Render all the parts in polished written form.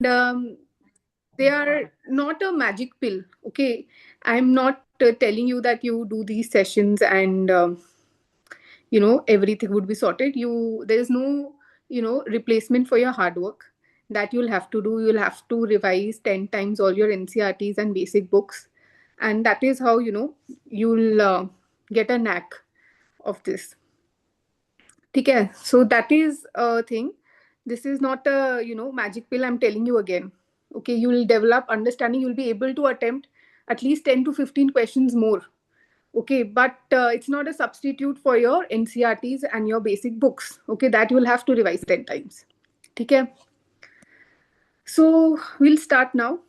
um, they are not a magic pill. Okay, I'm not telling you that you do these sessions and everything would be sorted. There's no replacement for your hard work that you'll have to do. You'll have to revise 10 times all your NCRTs and basic books, and that is how you'll get a knack of this. Okay, so that is a thing. This is not a magic pill. I'm telling you again. Okay, you will develop understanding. You'll be able to attempt at least 10 to 15 questions more. Okay, but it's not a substitute for your NCRTs and your basic books. Okay, that you will have to revise 10 times. Okay, so we'll start now.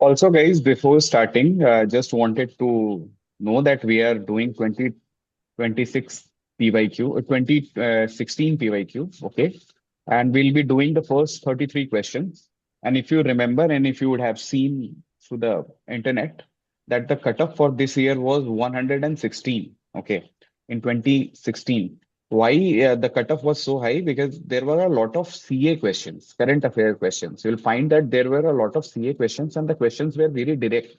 Also, guys, before starting, just wanted to know that we are doing 2026 PYQ, 2016 PYQ, okay? And we'll be doing the first 33 questions. And if you remember, and if you would have seen through the internet, that the cutoff for this year was 116, okay, in 2016. Why the cutoff was so high? Because there were a lot of CA questions, current affair questions. You'll find that there were a lot of CA questions, and the questions were very direct,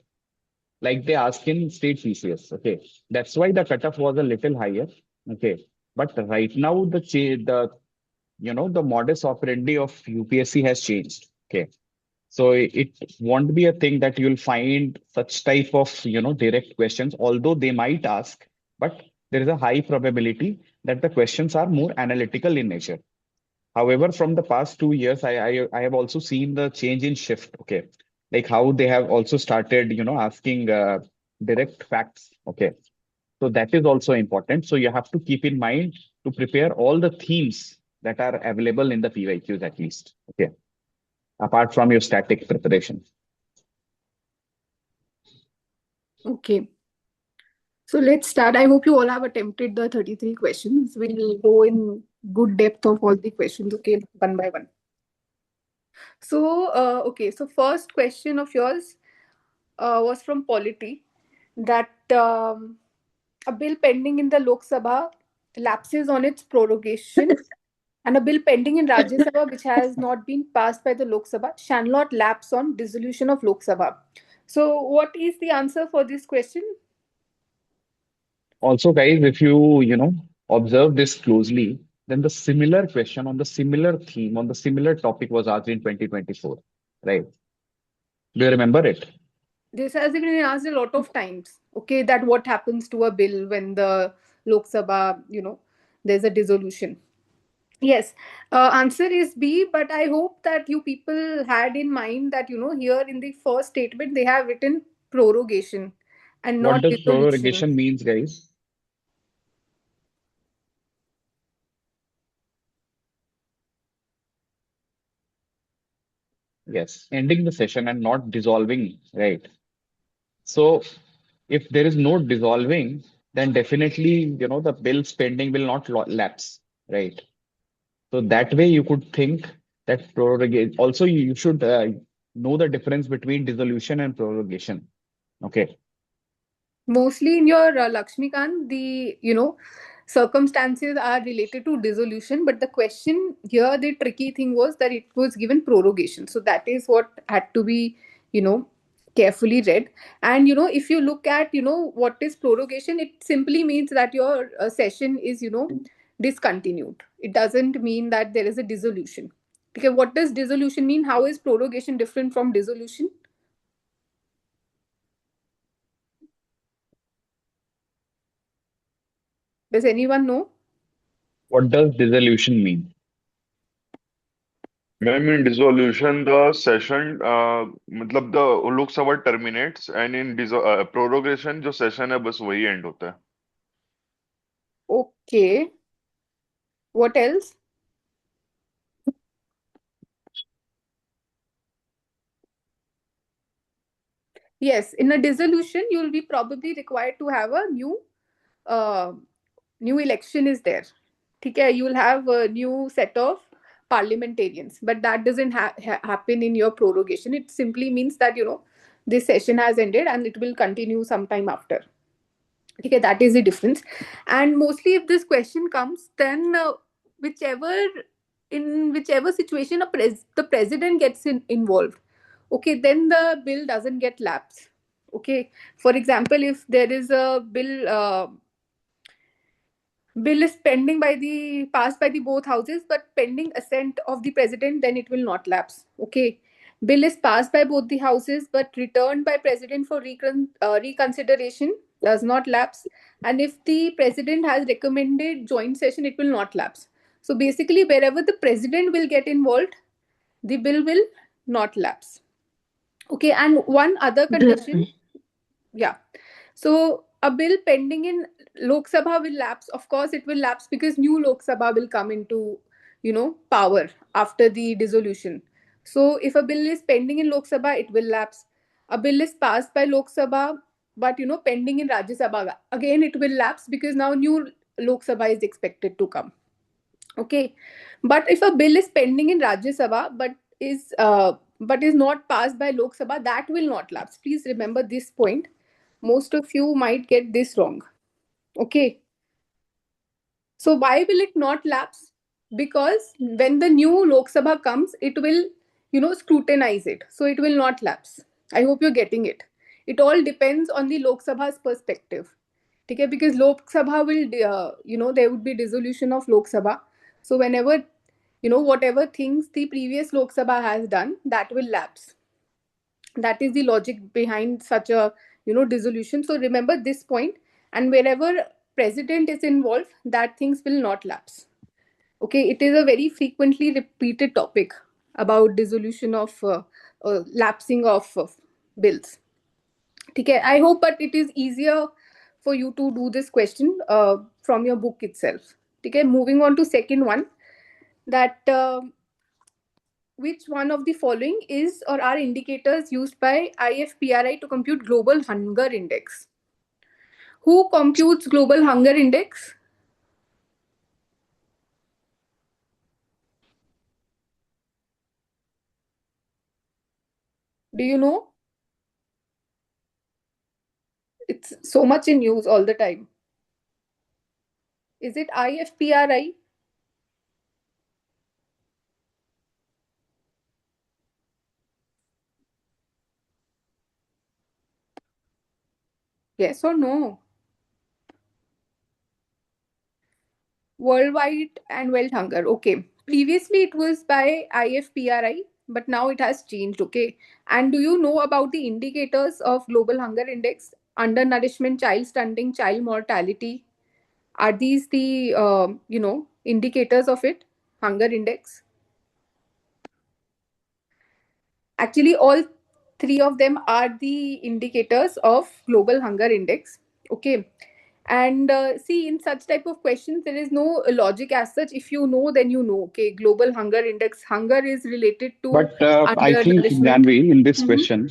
like they ask in state PCS. Okay, that's why the cutoff was a little higher. Okay, but right now the modus operandi of UPSC has changed. Okay, so it won't be a thing that you'll find such type of direct questions, although they might ask, but there is a high probability that the questions are more analytical in nature. However, from the past 2 years, I have also seen the change in shift. Okay, like how they have also started, asking direct facts. Okay, so that is also important. So you have to keep in mind to prepare all the themes that are available in the PYQs at least. Okay, apart from your static preparation. Okay, so let's start. I hope you all have attempted the 33 questions. We'll go in good depth of all the questions. Okay, one by one. So, okay, so first question of yours was from Polity, that a bill pending in the Lok Sabha lapses on its prorogation, and a bill pending in Rajya Sabha which has not been passed by the Lok Sabha shall not lapse on dissolution of Lok Sabha. So, what is the answer for this question? Also, guys, if you observe this closely, then the similar question on the similar theme, on the similar topic was asked in 2024, right? Do you remember it? This has been asked a lot of times. Okay, that what happens to a bill when the Lok Sabha, there's a dissolution. Yes, answer is B, but I hope that you people had in mind that, here in the first statement they have written prorogation and What not does dissolution. prorogation means, guys? Yes, ending the session and not dissolving, right? So if there is no dissolving, then definitely, the bill spending will not lapse, right? So that way you could think that prorogate. Also, you should know the difference between dissolution and prorogation. Okay. Mostly in your Lakshmikant, the, circumstances are related to dissolution, but the question here, the tricky thing was that it was given prorogation. So that is what had to be, you know, carefully read. And, if you look at, what is prorogation, it simply means that your session is, discontinued. It doesn't mean that there is a dissolution. Okay, what does dissolution mean? How is prorogation different from dissolution? Does anyone know? What does dissolution mean? Ma'am, in dissolution, the session, मतलब the लोक सभा terminates and in prorogation जो session है बस वही end होता है. Okay. What else? Yes, in a dissolution, you'll be probably required to have a uh, new election is there. Okay, you will have a new set of parliamentarians, but that doesn't happen in your prorogation. It simply means that this session has ended and it will continue sometime after. Okay, that is the difference. And mostly, if this question comes, then whichever in whichever situation the president gets involved, okay, then the bill doesn't get lapsed. Okay, for example, if there is a bill is pending by the passed by the both houses but pending assent of the president, then it will not lapse. Okay, bill is passed by both the houses but returned by president for reconsideration, does not lapse. And if the president has recommended joint session, it will not lapse. So basically, wherever the president will get involved, the bill will not lapse. Okay, and one other condition, yeah. So a bill pending in Lok Sabha will lapse. Of course, it will lapse because new Lok Sabha will come into, power after the dissolution. So if a bill is pending in Lok Sabha, it will lapse. A bill is passed by Lok Sabha, but pending in Rajya Sabha, again it will lapse because now new Lok Sabha is expected to come. Okay, but if a bill is pending in Rajya Sabha but is not passed by Lok Sabha, that will not lapse. Please remember this point. Most of you might get this wrong. Okay, so why will it not lapse? Because when the new Lok Sabha comes, it will scrutinize it, so it will not lapse. I hope you're getting it. It all depends on the Lok Sabha's perspective. Okay, because Lok Sabha will there would be dissolution of Lok Sabha. So whenever whatever things the previous Lok Sabha has done, that will lapse. That is the logic behind such a dissolution. So remember this point. And wherever president is involved, that things will not lapse. Okay, it is a very frequently repeated topic about dissolution of lapsing of bills. Okay, I hope, but it is easier for you to do this question from your book itself. Okay, moving on to second one, that which one of the following is or are indicators used by IFPRI to compute global hunger index? Who computes global hunger index? Do you know? It's so much in news all the time. Is it IFPRI? Yes or no? Worldwide and World Hunger. Okay. Previously it was by IFPRI, but now it has changed. Okay. And do you know about the indicators of global hunger index? Undernourishment, child stunting, child mortality. Are these the indicators of it? Hunger index. Actually, all three of them are the indicators of global hunger index. Okay. And see, in such type of questions, there is no logic as such. If you know, then you know. Okay, global hunger index. Hunger is related to But I think, undernourishment. Janvi, in this Mhm. question,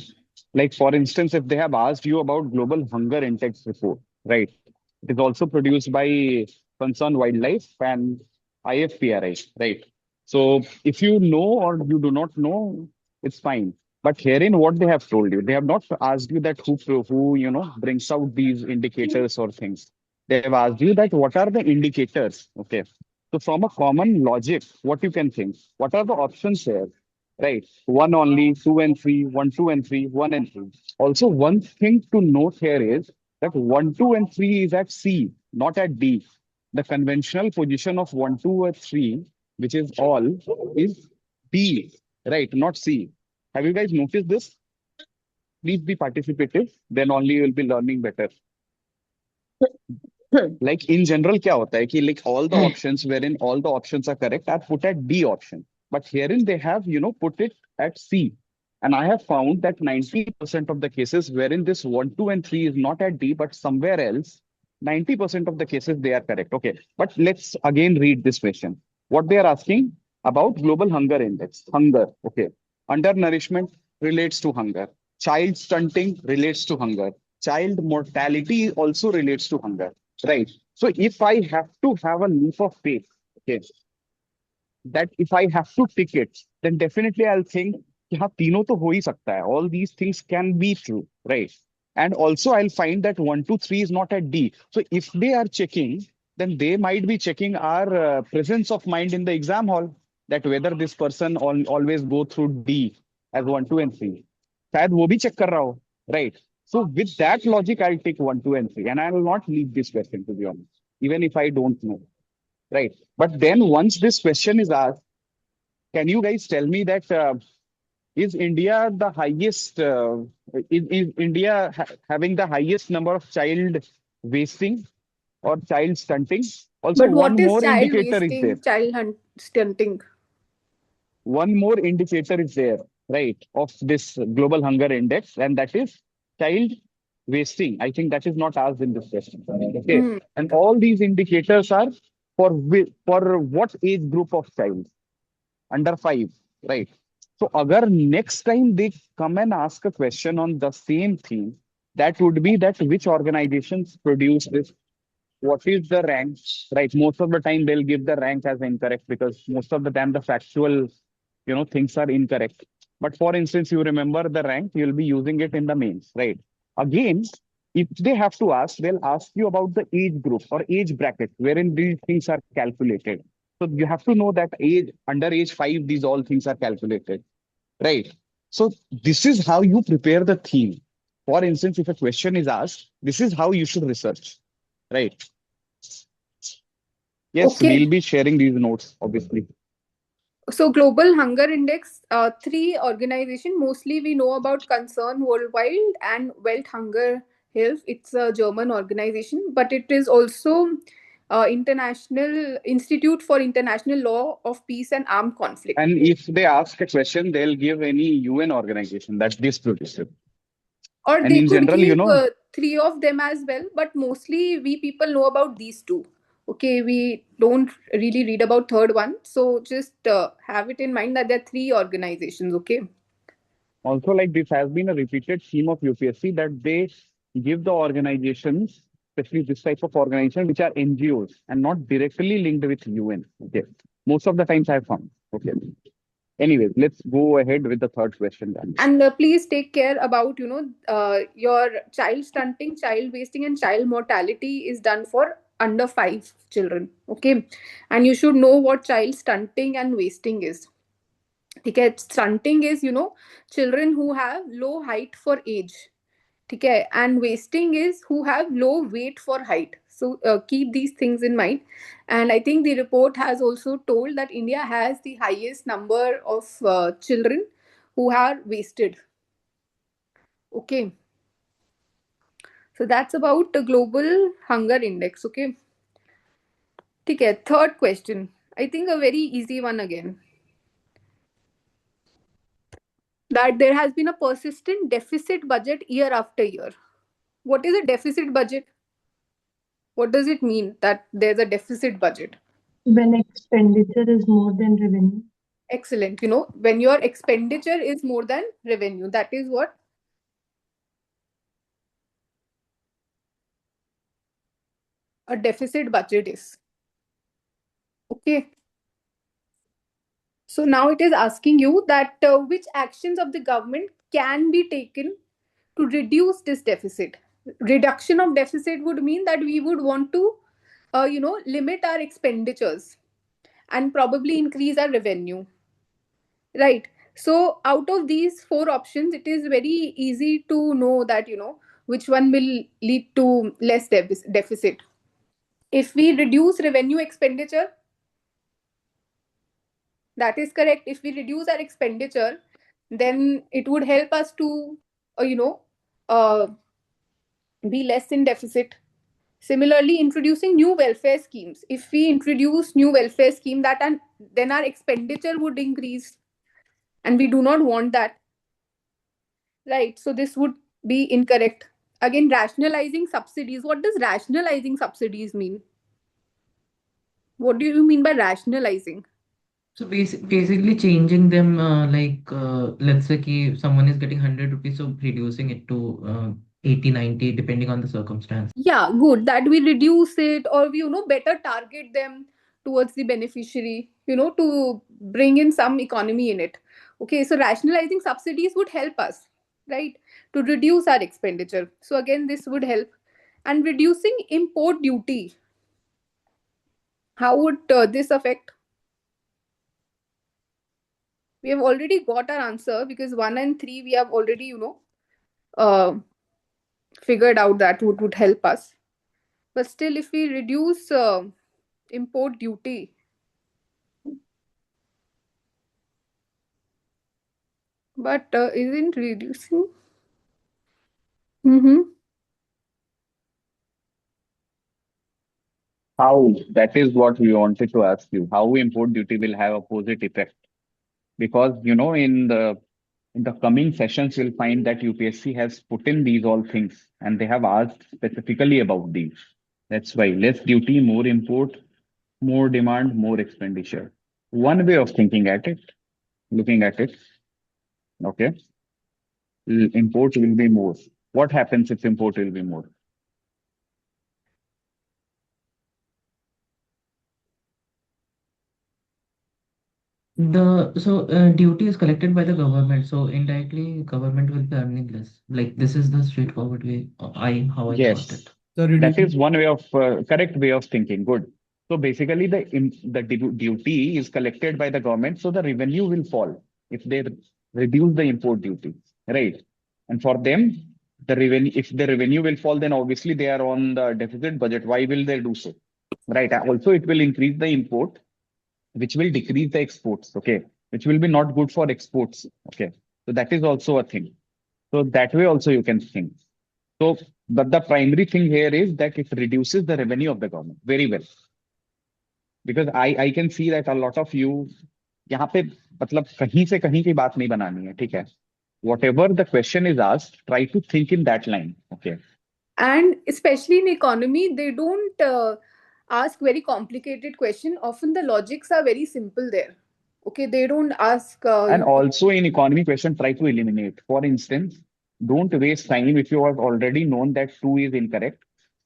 like for instance, if they have asked you about global hunger index report, right? It is also produced by Concerned Wildlife and IFPRI, right? So if you know or you do not know, it's fine. But herein, what they have told you, they have not asked you that who brings out these indicators or things. They have asked you that what are the indicators, okay? So from a common logic, what you can think, what are the options here? Right. One only, two and three, one, two and three, one and three. Also, one thing to note here is that one, two, and three is at C, not at D. The conventional position of one, two, or three, which is all, is D, right? Not C. Have you guys noticed this? Please be participative, then only you will be learning better. Like in general, क्या होता है कि like all the options wherein all the options are correct are put at D option. But herein they have, put it at C. And I have found that 90% of the cases wherein this 1, 2, and 3 is not at D, but somewhere else, 90% of the cases they are correct. Okay. But let's again read this question. What they are asking about global hunger index. Hunger. Okay. Undernourishment relates to hunger. Child stunting relates to hunger. Child mortality also relates to hunger. Right. So if I have to have a leap of faith, okay, that if I have to pick it, then definitely I'll think कि हाँ तीनों तो हो ही सकता है. All these things can be true, right? And also, I'll find that 1 to 3 is not at D. So if they are checking, then they might be checking our presence of mind in the exam hall, that whether this person always go through D as 1, 2, and 3. शायद वो भी check कर रहा हो, right? So with that logic, I'll take 1, 2, and 3, and I will not leave this question, to be honest, even if I don't know, right? But then once this question is asked, can you guys tell me that is India the highest? Is India having the highest number of child wasting or child stunting? Also, But one what is more child indicator is there. wasting, stunting? One more indicator is there, right, of this global hunger index, and that is child wasting. I think that is not asked in this question. Okay, Hmm. and all these indicators are for what age group of child? Under 5, right? So, agar next time they come and ask a question on the same theme, that would be that which organizations produce this, what is the rank, right? Most of the time they'll give the rank as incorrect because most of the time the factual, things are incorrect. But for instance, you remember the rank, you'll be using it in the mains, right? Again, if they have to ask, they'll ask you about the age group or age bracket wherein these things are calculated. So you have to know that age under age 5, these all things are calculated, right? So this is how you prepare the theme. For instance, if a question is asked, this is how you should research, right? Yes, Okay. we'll be sharing these notes, obviously. So Global Hunger Index, three organization, mostly we know about Concern Worldwide and Welt Hunger Hilfe. It's a German organization, but it is also International Institute for International Law of Peace and Armed Conflict. And if they ask a question, they'll give any UN organization that this produces. Or And they in could general, give three of them as well, but mostly we people know about these two. Okay, we don't really read about third one, so just have it in mind that there are three organizations. Okay. also like this has been a repeated theme of UPSC that they give the organizations, especially this type of organization, which are NGOs and not directly linked with UN. Okay. Most of the times I have found. Okay. Anyways, let's go ahead with the third question then. And please take care about your child stunting, child wasting, and child mortality is done for under 5 children. Okay, and you should know what child stunting and wasting is. Okay, stunting is children who have low height for age. Okay, and wasting is who have low weight for height. So keep these things in mind. And I think the report has also told that India has the highest number of children who are wasted. Okay, so that's about the global hunger index. Okay, okay. Third question. I think a very easy one again. That there has been a persistent deficit budget year after year. What is a deficit budget? What does it mean that there's a deficit budget? When expenditure is more than revenue. Excellent. When your expenditure is more than revenue, that is what a deficit budget is. Okay. So now it is asking you that which actions of the government can be taken to reduce this deficit. Reduction of deficit would mean that we would want to, limit our expenditures and probably increase our revenue. Right. So out of these four options, it is very easy to know that, which one will lead to less deficit. If we reduce revenue expenditure, that is correct. If we reduce our expenditure, then it would help us to, uh, be less in deficit. Similarly, introducing new welfare schemes. If we introduce new welfare scheme, then our expenditure would increase, and we do not want that. Right. So this would be incorrect. Again, rationalizing subsidies. What does rationalizing subsidies mean? What do you mean by rationalizing? So basically changing them, let's say ki someone is getting 100 rupees, so reducing it to 80, 90, depending on the circumstance. Yeah, good. That we reduce it, or we, better target them towards the beneficiary, to bring in some economy in it. Okay, so rationalizing subsidies would help us, right, to reduce our expenditure. So again, this would help. And reducing import duty, how would this affect? We have already got our answer because 1 and 3 we have already, uh, figured out that would help us. But still, if we reduce import duty, but isn't reducing? Mm-hmm. How? That is what we wanted to ask you. How import duty will have opposite effect? Because in the coming sessions, you'll find that UPSC has put in these all things and they have asked specifically about these. That's why less duty, more import, more demand, more expenditure. One way of thinking at it, looking at it, okay, import will be more. What happens if import will be more? Duty is collected by the government, so indirectly government will be earning less. Like this is the straightforward way I how I thought Yes, it. So that reducing is one way of correct way of thinking. Good. So basically, the duty is collected by the government, so the revenue will fall if they reduce the import duty, right? And for them, the revenue if the revenue will fall, then obviously they are on the deficit budget. Why will they do so? Right. Also, it will increase the import, which will decrease the exports. Okay, which will be not good for exports. Okay, so that is also a thing. So that way also you can think. So, but the primary thing here is that it reduces the revenue of the government very well. Because I can see that a lot of you यहाँ पे मतलब कहीं से कहीं की बात नहीं बनानी है ठीक है whatever the question is asked try to think in that line okay And especially in economy, they don't ask very complicated question. Often the logics are very simple there. Okay, they don't ask and also in economy question try to eliminate for instance don't waste time if you have already known that 2 is incorrect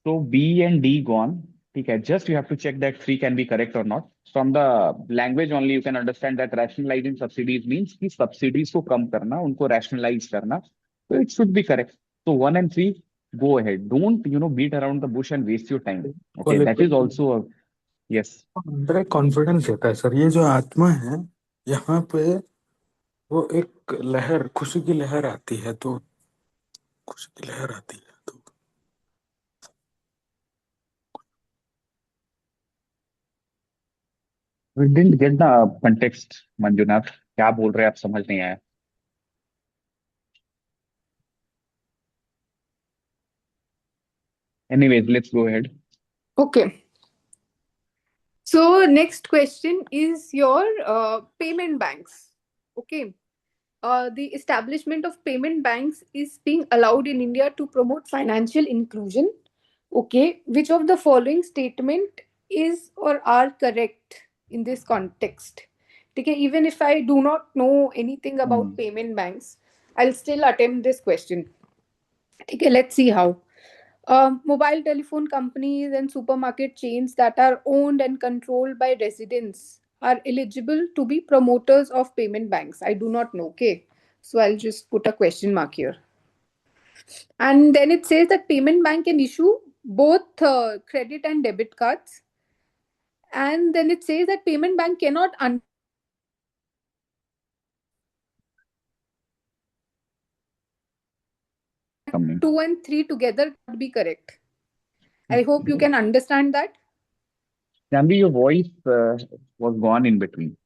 so B and D gone okay just you have to check that 3 can be correct or not from the language only you can understand that rationalizing subsidies means कि subsidies को कम करना उनको rationalize करना so it should be correct so 1 and 3 go ahead don't beat around the bush and waste your time okay that is quality also a yes अंदर एक confidence देता है sir. ये जो आत्मा है यहाँ पे, वो एक लहर, खुशी की लहर आती है, तो खुशी की लहर आती है तो we didn't get the context Manjunath क्या बोल रहे हैं आप समझ नहीं आया anyways let's go ahead okay. So next question is your payment banks. Okay. The establishment of payment banks is being allowed in India to promote financial inclusion. Okay, which of the following statement is or are correct in this context? Okay, even if I do not know anything about Hmm. payment banks, I'll still attempt this question. Okay, let's see how. Mobile telephone companies and supermarket chains that are owned and controlled by residents are eligible to be promoters of payment banks. I do not know. Okay, so I'll just put a question mark here. And then it says that payment bank can issue both credit and debit cards. And then it says that payment bank cannot coming 2 and 3 together would be correct. I hope you can understand that. Janvi, your voice was gone in between.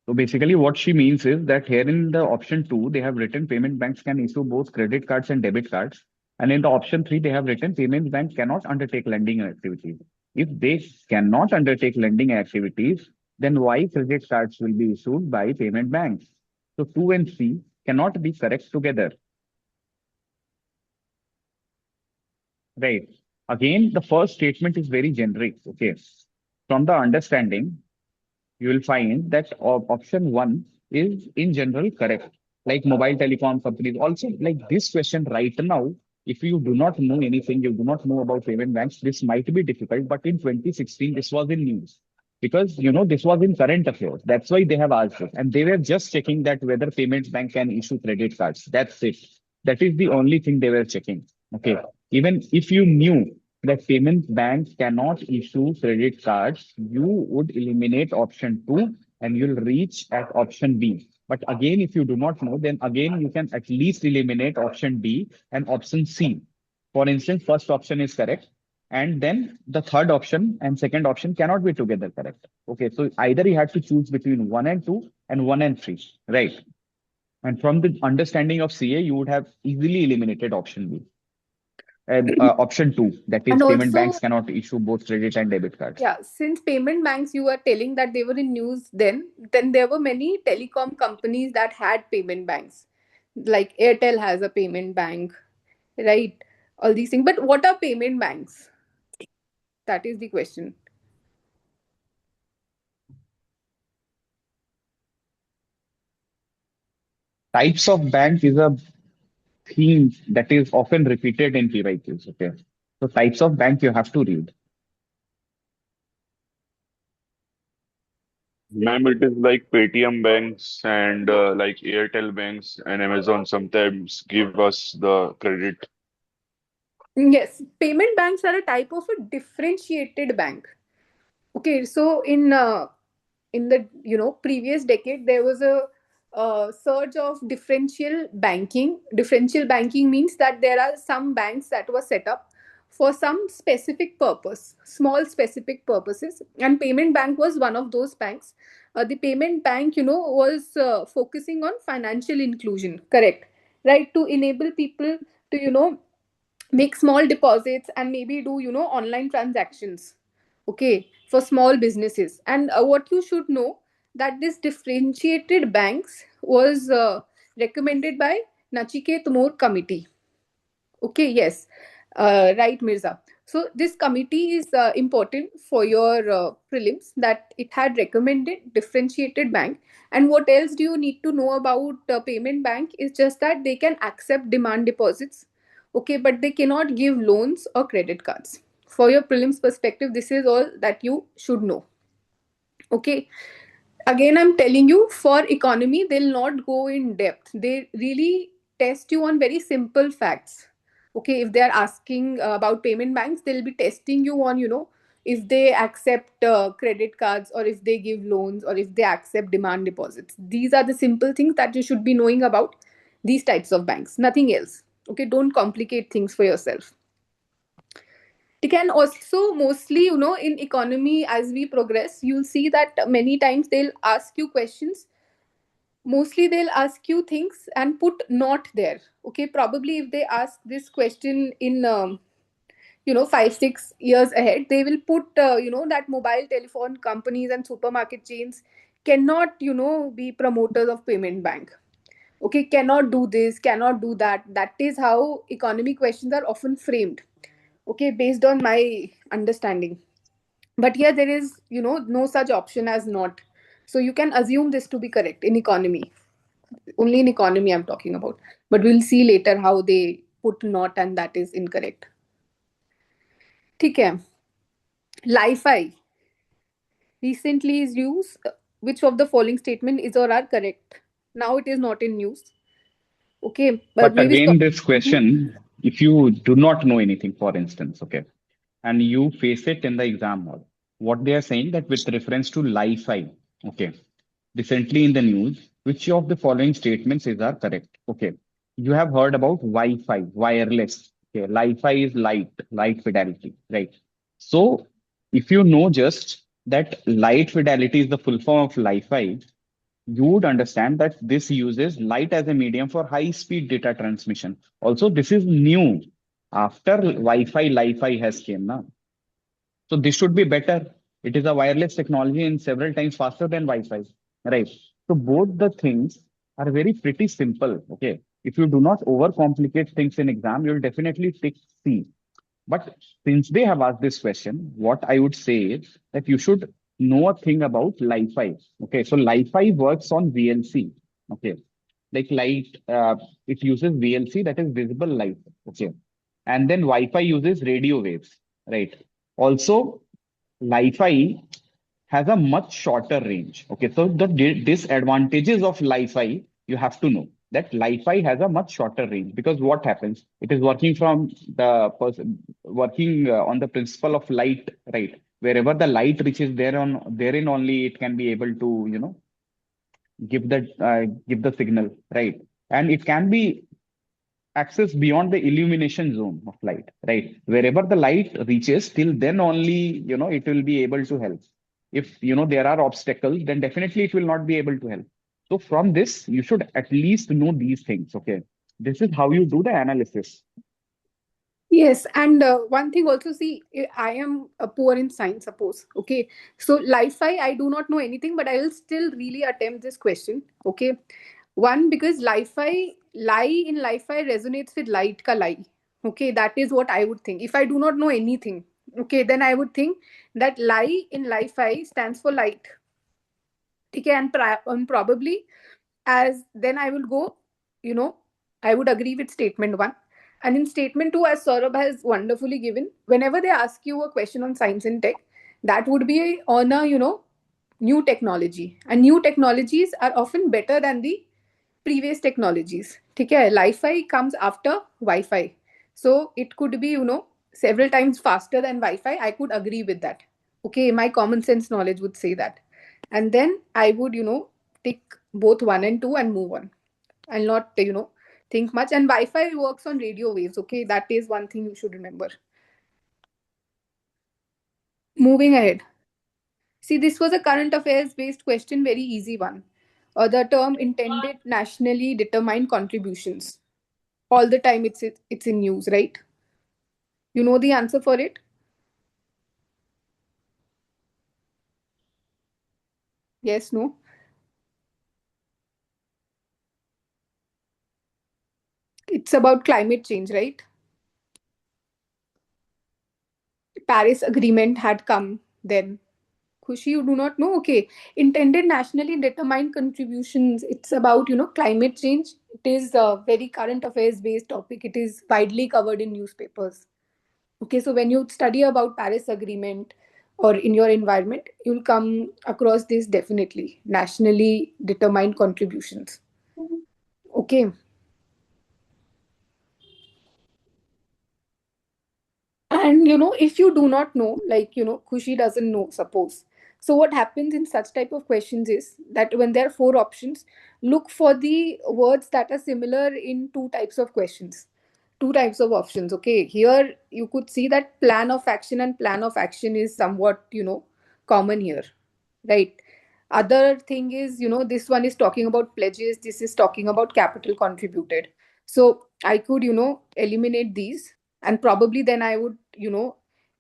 So basically, what she means is that here in the option 2, they have written payment banks can issue both credit cards and debit cards. And in the option 3, they have written payment banks cannot undertake lending activities. If they cannot undertake lending activities, then why credit cards will be issued by payment banks? So 2 and 3 cannot be correct together. Right. Again, the first statement is very generic. Okay. From the understanding, you will find that option 1 is in general correct. Like mobile telecom companies. Also, like this question right now, if you do not know anything, you do not know about payment banks, this might be difficult. But in 2016, this was in news because this was in current affairs. That's why they have asked it. And they were just checking that whether payment bank can issue credit cards. That's it. That is the only thing they were checking. Okay. Even if you knew that payment banks cannot issue credit cards, you would eliminate option two and you'll reach at option B. But again, if you do not know, then again you can at least eliminate option D and option C. For instance, first option is correct. And then the third option and second option cannot be together correct. Okay, so either you have to choose between one and two and one and three, right? And from the understanding of CA, you would have easily eliminated option B. And option two, that And is payment banks also, cannot issue both credit and debit cards. yeah, since payment banks, you were telling that they were in news then there were many telecom companies that had payment banks. Like Airtel has a payment bank, right? All these things. But what are payment banks? That is the question. Types of bank is a theme that is often repeated in PYQs. Okay. So types of bank you have to read. Ma'am, it is like Paytm banks and like Airtel banks and Amazon sometimes give us the credit. Yes, payment banks are a type of a differentiated bank. Okay, so in the previous decade, there was a surge of differential banking. Differential banking means that there are some banks that were set up for some specific purpose, small specific purposes, and payment bank was one of those banks. The payment bank, was focusing on financial inclusion, correct, right, to enable people to make small deposits and maybe do online transactions, okay, for small businesses. And what you should know, that this differentiated banks was recommended by Nachiket More committee. Okay, yes, right, Mirza. So this committee is important for your prelims, that it had recommended differentiated bank. And what else do you need to know about payment bank is just that they can accept demand deposits, okay, but they cannot give loans or credit cards. For your prelims perspective, this is all that you should know. Okay, again I'm telling you, for economy they'll not go in depth, they really test you on very simple facts. Okay, if they are asking about payment banks, they'll be testing you on if they accept credit cards, or if they give loans, or if they accept demand deposits. These are the simple things that you should be knowing about these types of banks, nothing else. Okay, don't complicate things for yourself. It can also mostly, in economy, as we progress, you'll see that many times they'll ask you questions. Mostly they'll ask you things and put not there. Okay, probably if they ask this question in 5-6 years ahead, they will put that mobile telephone companies and supermarket chains cannot be promoters of payment bank. Okay, cannot do this, cannot do that. That is how economy questions are often framed, okay, based on my understanding. But here there is no such option as not, so you can assume this to be correct in economy. Only in economy I'm talking about, but we'll see later how they put not and that is incorrect. ठीक है. Li-Fi recently is used. Which of the following statement is or are correct? Now it is not in news. Okay, but But maybe again, stop. this Mhm. question, if you do not know anything, for instance, okay, and you face it in the exam hall, what they are saying that with reference to Li-Fi, okay, recently in the news, which of the following statements is are correct? Okay, you have heard about Wi-Fi, wireless. Okay, Li-Fi is light fidelity, right? So if you know just that light fidelity is the full form of Li-Fi, you would understand that this uses light as a medium for high speed data transmission. Also, this is new after Wi-Fi, Li-Fi has came now. So this should be better. It is a wireless technology and several times faster than Wi-Fi, right? So both the things are very pretty simple. Okay. If you do not overcomplicate things in exam, you'll definitely take C. But since they have asked this question, what I would say is that you should know a thing about Li-Fi. Okay, so Li-Fi works on VLC. Okay, like light, it uses VLC, that is visible light. Okay, and then Wi-Fi uses radio waves, right? Also, Li-Fi has a much shorter range. Okay, so the disadvantages of Li-Fi you have to know. that Li-Fi has a much shorter range, because what happens? It is working from the person working on the principle of light, right? Wherever the light reaches there on therein only it can be able to, give the signal, right? And it can be access beyond the illumination zone of light, right? Wherever the light reaches, till then only, it will be able to help. If, there are obstacles, then definitely it will not be able to help. So from this, you should at least know these things, okay? This is how you do the analysis. Yes, and one thing also, see, I am poor in science, suppose. Okay, so Li-Fi, I do not know anything, but I will still really attempt this question. Okay, one, because Li-Fi, lie in Li-Fi resonates with light ka lie. Okay, that is what I would think. If I do not know anything, okay, then I would think that lie in Li-Fi stands for light. Okay, and probably as then I will go, you know, I would agree with statement one. And in statement two, as Saurabh has wonderfully given, whenever they ask you a question on science and tech, that would be on a, new technology. And new technologies are often better than the previous technologies. Okay, Li-Fi comes after Wi-Fi. So it could be, several times faster than Wi-Fi. I could agree with that. Okay, my common sense knowledge would say that. And then I would, tick both one and two and move on. I'll not, think much. And Wi-Fi works on radio waves. Okay, that is one thing you should remember. Moving ahead. See, this was a current affairs based question, very easy one. The term intended nationally determined contributions. All the time it's in news, right? You know the answer for it? Yes, no? It's about climate change, right? Paris Agreement had come then. Khushi, you do not know? Okay. Intended nationally determined contributions. It's about, climate change. It is a very current affairs based topic. It is widely covered in newspapers. Okay, so when you study about Paris Agreement or in your environment, you'll come across this definitely. Nationally determined contributions. Okay. And if you do not know, like Khushi doesn't know, suppose. So what happens in such type of questions is that when there are four options, look for the words that are similar in two types of questions, two types of options. Okay, here you could see that plan of action and plan of action is somewhat common here, right? Other thing is, this one is talking about pledges, this is talking about capital contributed. So I could eliminate these, and probably then I would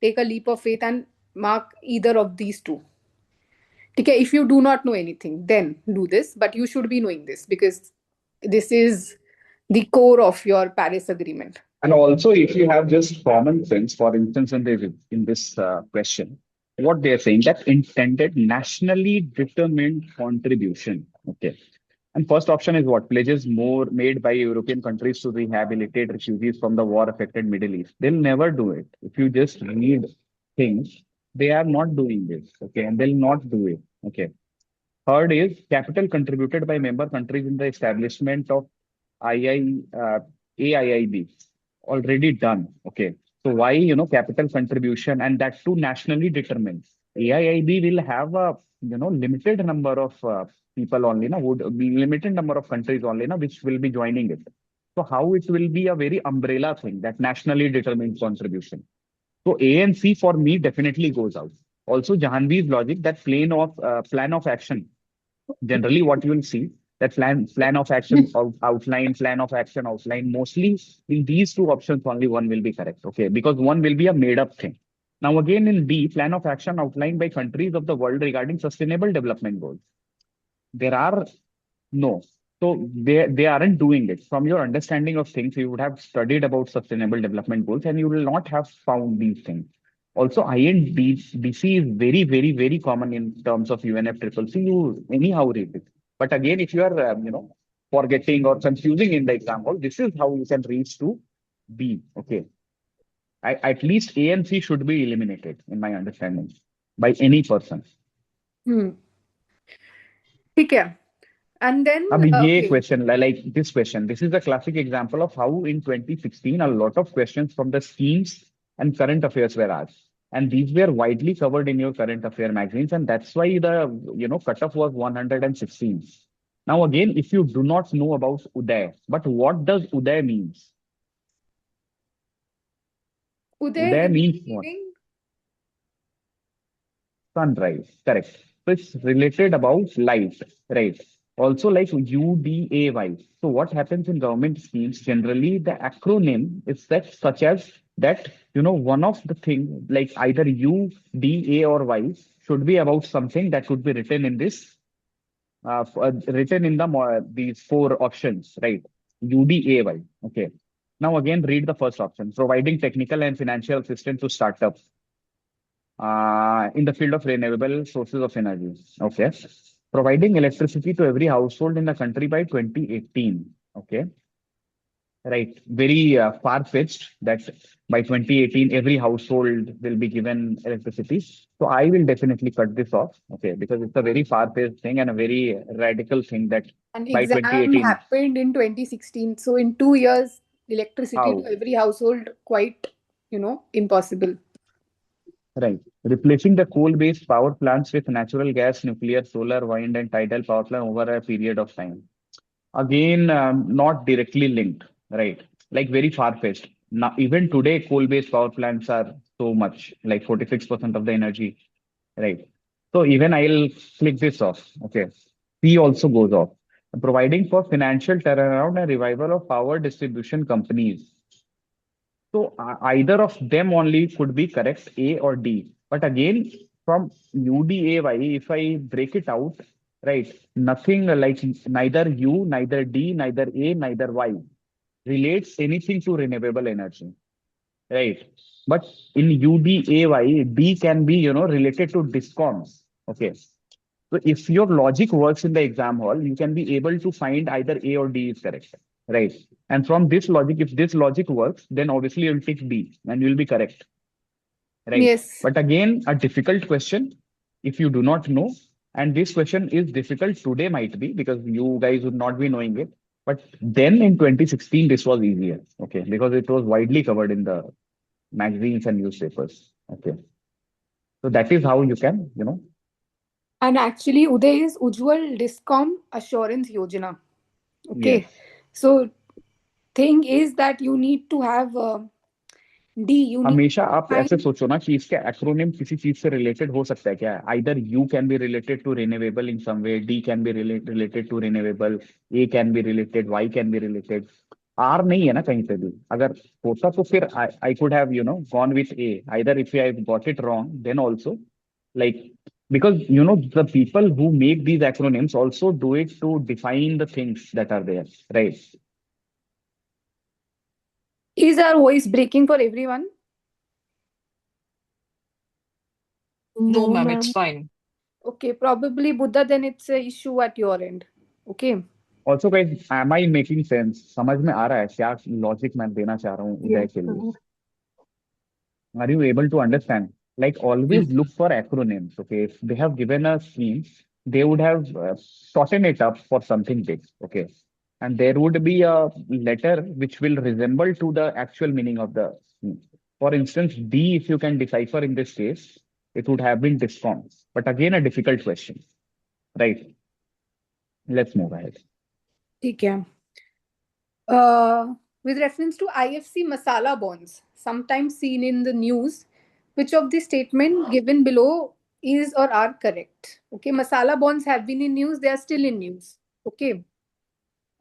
take a leap of faith and mark either of these two. Okay, if you do not know anything, then do this, but you should be knowing this because this is the core of your Paris Agreement. And also, if you have just common sense, for instance, in this question, what they are saying that intended nationally determined contribution. Okay. And first option is what? Pledges more made by European countries to rehabilitate refugees from the war-affected Middle East. They'll never do it. If you just read things, they are not doing this. Okay. And they'll not do it. Okay. Third is capital contributed by member countries in the establishment of AIIB already done. Okay. So why, capital contribution and that too nationally determined. AIIB will have a, limited number of people only, would be limited number of countries only, which will be joining it. So how it will be a very umbrella thing, that nationally determined contribution. So A and C for me definitely goes out. Also, Jahanvi's logic, that plan of action. Generally, what you will see that plan of action outline, plan of action outline. Mostly in these two options, only one will be correct. Okay, because one will be a made up thing. Now again in D, plan of action outlined by countries of the world regarding sustainable development goals. There are no. So they aren't doing it. From your understanding of things, you would have studied about sustainable development goals and you will not have found these things. Also, INDC is very, very, very common in terms of UNFCCC. You anyhow read it. But again, if you are, forgetting or confusing in the example, this is how you can reach to B. Okay. At least A and C should be eliminated, in my understanding, by any person. ठीक है. And then, अब ये okay, question like this question, this is a classic example of how in 2016 a lot of questions from the schemes and current affairs were asked, and these were widely covered in your current affair magazines, and that's why the cutoff was 116. Now again, if you do not know about Uday, but what does Uday means? Uday Uday in means the what? evening. Sunrise, correct. So it's related about light, right? Also like UDAY. So what happens in government schemes, generally the acronym is that such as that, one of the thing like either U, D, A or Y should be about something that could be written in this, written in these four options, right? UDAY. Okay. Now again, read the first option, providing technical and financial assistance to startups in the field of renewable sources of energy. Okay. Providing electricity to every household in the country by 2018. Okay. Right. Very far-fetched that by 2018, every household will be given electricity. So I will definitely cut this off. Okay. Because it's a very far-fetched thing and a very radical thing that An by exam 2018, happened in 2016. So in 2 years, electricity to how? every household, quite, impossible. Right. Replacing the coal-based power plants with natural gas, nuclear, solar, wind, and tidal power plant over a period of time. Again, not directly linked, right? Like very far-fetched. Now, even today, coal-based power plants are so much, like 46% of the energy, right? So even I'll click this off. Okay. P also goes off. Providing for financial turnaround and revival of power distribution companies. So either of them only could be correct, A or D. But again, from UDAY, if I break it out, right, nothing like neither U, neither D, neither A, neither Y relates anything to renewable energy, right? But in UDAY, D can be, related to discoms. Okay. So if your logic works in the exam hall, you can be able to find either A or D is correct, right? And from this logic, if this logic works, then obviously you'll tick B and you'll be correct, right? Yes. But again, a difficult question if you do not know. And this question is difficult today, might be because you guys would not be knowing it. But then in 2016, this was easier, okay, because it was widely covered in the magazines and newspapers. Okay. So that is how you can, And actually, Uday is Ujjwal Discom Assurance Yojana. Okay. yes. So thing is that you need to have D. You need हमेशा to आप ऐसे find. सोचो ना कि इसके acronym किसी चीज से रिलेटेड हो सकता है क्या either you can be related to renewable in some way D can be related to renewable A can be related Y can be related or नहीं है ना कहीं पे भी अगर होता तो फिर I could have gone with a either if I got it wrong then also like because the people who make these acronyms also do it to define the things that are there, right? Is our voice breaking for everyone? No, No, ma'am, ma'am. it's fine. Okay, probably Buddha, then it's a issue at your end. Okay. Also guys, am I making sense? समझ में आ रहा है क्या logic मैं देना चाह रहा हूँ उदय Yes, के लिए? sir. Are you able to understand? Like Yes. always look for acronyms. Okay, if they have given a scheme, they would have shortened it up for something big. Okay, and there would be a letter which will resemble to the actual meaning of the scheme. For instance, D, if you can decipher in this case, it would have been discount. But again, a difficult question, right? Let's move ahead. ठीक है. With reference to IFC masala bonds, sometimes seen in the news, which of the statement given below is or are correct? Okay, masala bonds have been in news, they are still in news. Okay.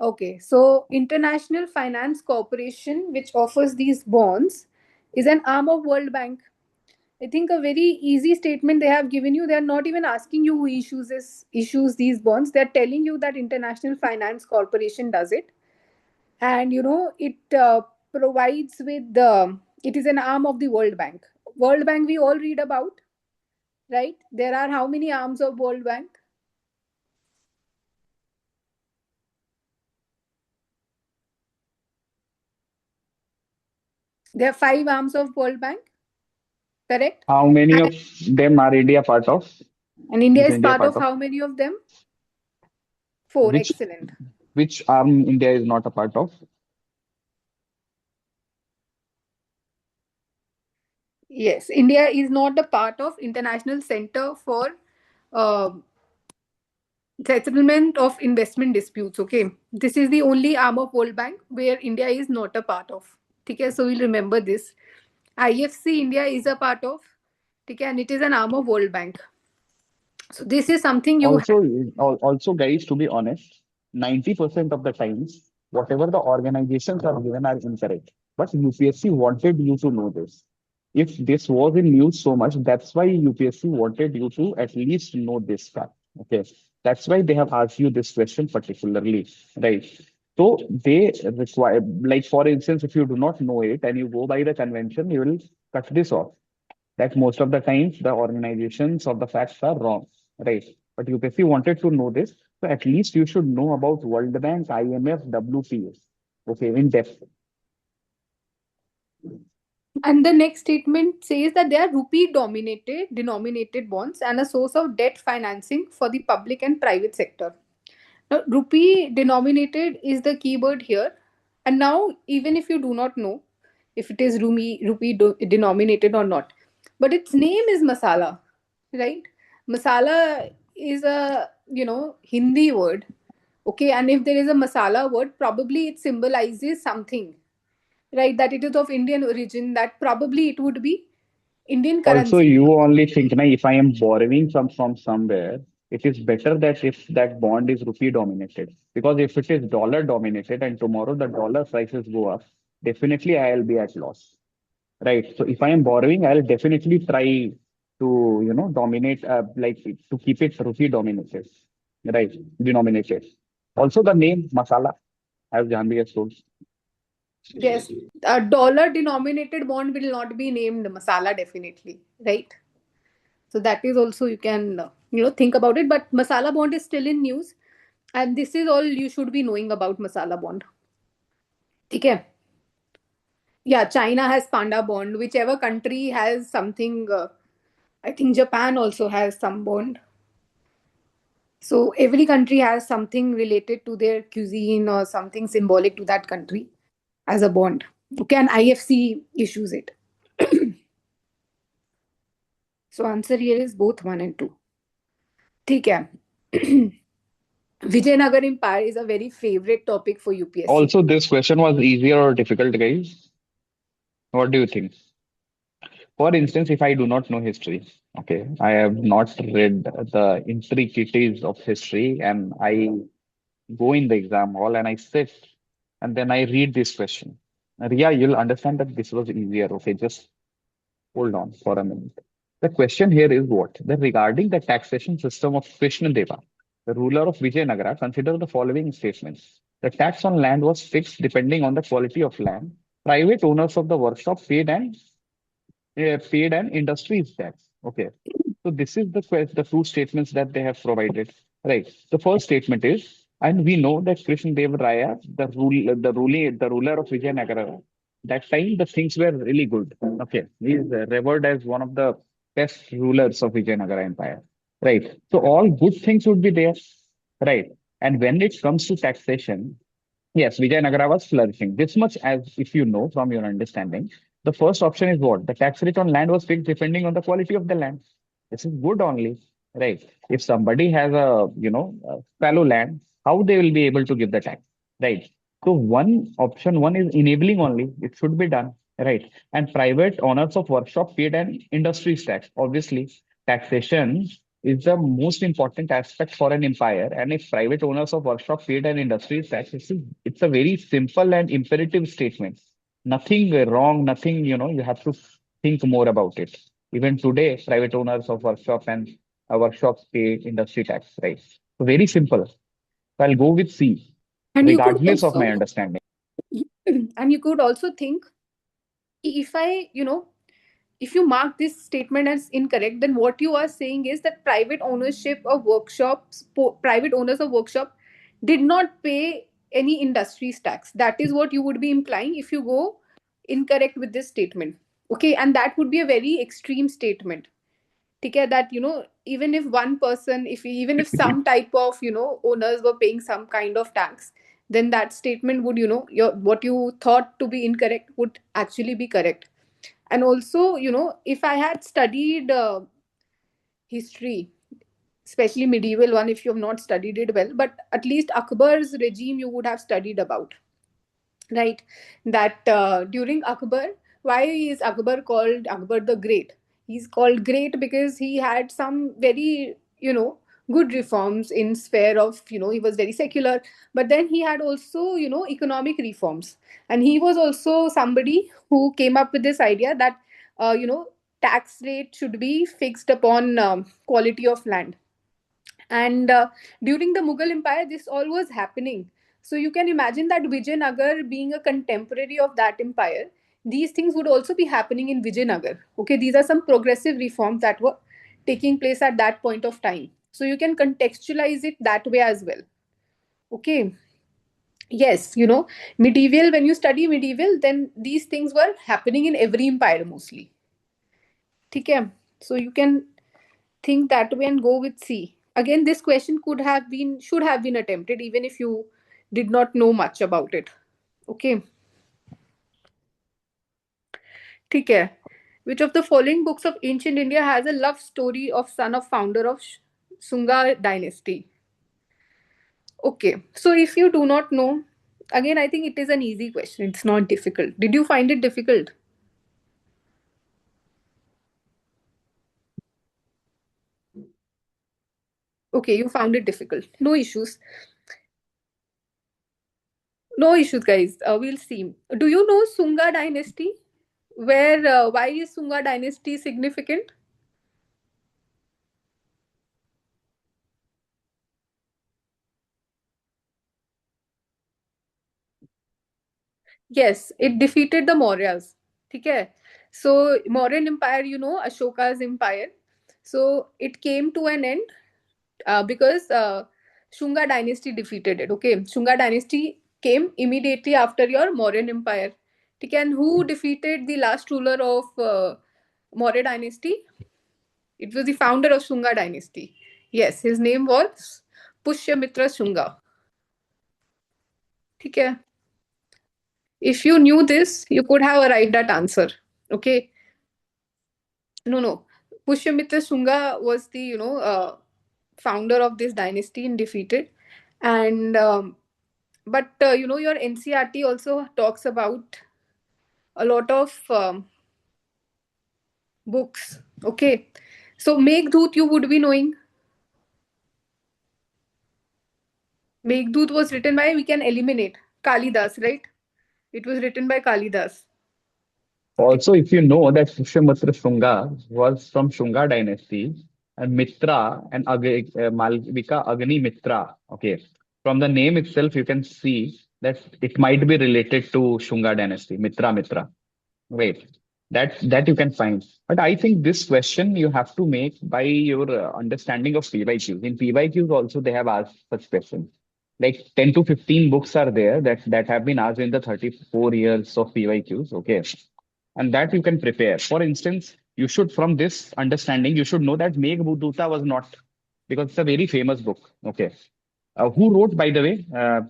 Okay, so International Finance Corporation, which offers these bonds, is an arm of World Bank. I think a very easy statement they have given you. They are not even asking you who issues these bonds. They are telling you that International Finance Corporation does it, and it provides with the. It is an arm of the World Bank. World Bank we all read about, right? There are how many arms of World Bank? There are 5 arms of World Bank, correct? How many And, of them are India part of? and India Is is India part part of of? how many of them? Four, Which excellent. which arm India is not a part of? Yes, India is not a part of International Center for uh, Settlement of Investment Disputes. Okay, this is the only arm of World Bank where India is not a part of. Okay, so we'll remember this. IFC India is a part of. Okay, and it is an arm of World Bank. So this is something you have. Also, guys, to be honest, 90% of the times, whatever the organizations are given are incorrect. But UPSC wanted you to know this. If this was in news so much, that's why UPSC wanted you to at least know this fact. Okay. That's why they have asked you this question particularly, right? So they require, like for instance, if you do not know it and you go by the convention, you will cut this off that most of the times the organizations of the facts are wrong, right? But UPSC wanted to know this, so at least you should know about World Bank, IMF, WPS, okay, in depth. And the next statement says that they are rupee dominated denominated bonds and a source of debt financing for the public and private sector. Now, rupee denominated is the keyword here. And now, even if you do not know if it is denominated or not, but its name is masala, right? Masala is a Hindi word, okay. And if there is a masala word, probably it symbolizes something, right? That it is of Indian origin. That probably it would be Indian Also, currency. you only think, na, if I am borrowing from somewhere, it is better that if that bond is rupee dominated. Because if it is dollar dominated and tomorrow the dollar prices go up, definitely I'll be at loss. Right. So if I am borrowing, I'll definitely try to, dominate, like to keep it rupee dominated, right? Denominated. Also, the name masala, as Janvi has told. Yes, a dollar denominated bond will not be named masala, definitely, right? So that is also you can think about it. But masala bond is still in news, and this is all you should be knowing about masala bond. Okay. Yeah, China has panda bond. Whichever country has something. I think Japan also has some bond. So every country has something related to their cuisine or something symbolic to that country as a bond. Okay, and IFC issues it. So answer here is both 1 and 2. ठीक है. Vijayanagar Empire is a very favorite topic for UPSC. Also, this question was easier or difficult, guys? What do you think? For instance, if I do not know history, okay, I have not read the intricacies of history, and I go in the exam hall and I sit and then I read this question. Ria, you'll understand that this was easier. Okay, just hold on for a minute. The question here is what? That regarding the taxation system of Krishna Deva, the ruler of Vijayanagara, consider the following statements. The tax on land was fixed depending on the quality of land. Private owners of the workshop paid an industries tax. Okay. So this is the two statements that they have provided. Right. The first statement is, and we know that Krishna Deva Raya, the ruler of Vijayanagara, that time the things were really good. Okay. He is revered as one of the best rulers of Vijayanagara Empire. Right. So all good things would be there. Right. And when it comes to taxation, yes, Vijayanagara was flourishing. This much, as if you know from your understanding, the first option is what? The tax rate on land was fixed depending on the quality of the land. This is good only, right? If somebody has a fallow land, how they will be able to give the tax, right? So one is enabling only. It should be done, right? And private owners of workshop paid an industries tax. Obviously, taxation is the most important aspect for an empire. And if private owners of workshop paid an industries tax, it's a very simple and imperative statement. Nothing wrong, nothing, you have to think more about it. Even today, private owners of workshop and workshops pay industry tax, right? So very simple. So I'll go with C, And you could regardless of my also understanding. and you could also think, if if you mark this statement as incorrect, then what you are saying is that private owners of workshop did not pay any industries tax. That is what you would be implying if you go incorrect with this statement. Okay, and that would be a very extreme statement. Okay, that even if one person, if even if some type of owners were paying some kind of tax, then that statement would your what you thought to be incorrect would actually be correct. And also, if I had studied history, especially medieval one, if you have not studied it well, but at least Akbar's regime you would have studied about, right? That during Akbar, why is Akbar called Akbar the Great? He's called great because he had some very good reforms in sphere of he was very secular, but then he had also economic reforms. And he was also somebody who came up with this idea that tax rate should be fixed upon quality of land. And during the Mughal Empire, this all was happening. So you can imagine that Vijayanagar being a contemporary of that empire, these things would also be happening in Vijayanagar. Okay, these are some progressive reforms that were taking place at that point of time. So you can contextualize it that way as well. Okay, yes, medieval, when you study medieval, then these things were happening in every empire mostly. Okay, so you can think that way and go with C. Again, this question should have been attempted even if you did not know much about it. Okay. Okay. Which of the following books of ancient India has a love story of son of founder of Shunga dynasty? Okay. So if you do not know, again, I think it is an easy question. It's not difficult. Did you find it difficult? Okay, you found it difficult. No issues. No issues, guys. We'll see. Do you know Sunga dynasty? Why is Sunga dynasty significant? Yes, it defeated the Mauryas. Okay. So Mauryan Empire, Ashoka's empire. So it came to an end because Shunga dynasty defeated it. Okay, Shunga dynasty came immediately after your Mauryan Empire. Okay, and who defeated the last ruler of Maurya dynasty? It was the founder of Shunga dynasty. Yes, his name was Pushyamitra Shunga. Okay. If you knew this, you could have arrived at answer. Okay. No, no. Pushyamitra Shunga was the founder of this dynasty and defeated. And but your NCRT also talks about a lot of books. Okay. So Meghdut you would be knowing. Meghdut was written by, we can eliminate, Kalidas, right? It was written by Kalidas. Also, if you know that Pushyamitra Shunga was from Shunga dynasty, and Mitra and Malvika Agni Mitra. Okay, from the name itself, you can see that it might be related to Shunga dynasty, Mitra. Right, that you can find. But I think this question you have to make by your understanding of PYQs. In PYQs also they have asked such questions. Like 10 to 15 books are there that have been asked in the 34 years of PYQs. Okay, and that you can prepare. For instance, you should, from this understanding, you should know that Meghduta was not, because it's a very famous book. Okay. Who wrote, by the way,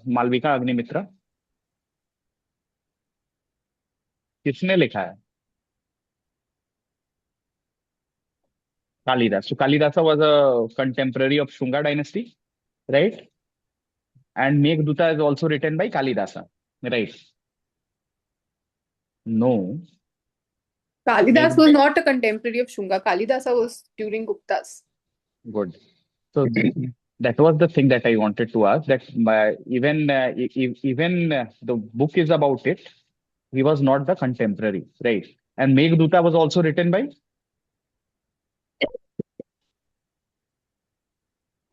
Malvika Agnimitra? किसने लिखा है? Kalidas. So Kalidasa was a contemporary of Shunga dynasty, right? And Meghduta is also written by Kalidasa, right? No. Kalidas Meg was not a contemporary of Shunga. Kalidasa was during Guptas. Good. So that was the thing that I wanted to ask. That even the book is about it. He was not the contemporary, right? And Meghduta was also written by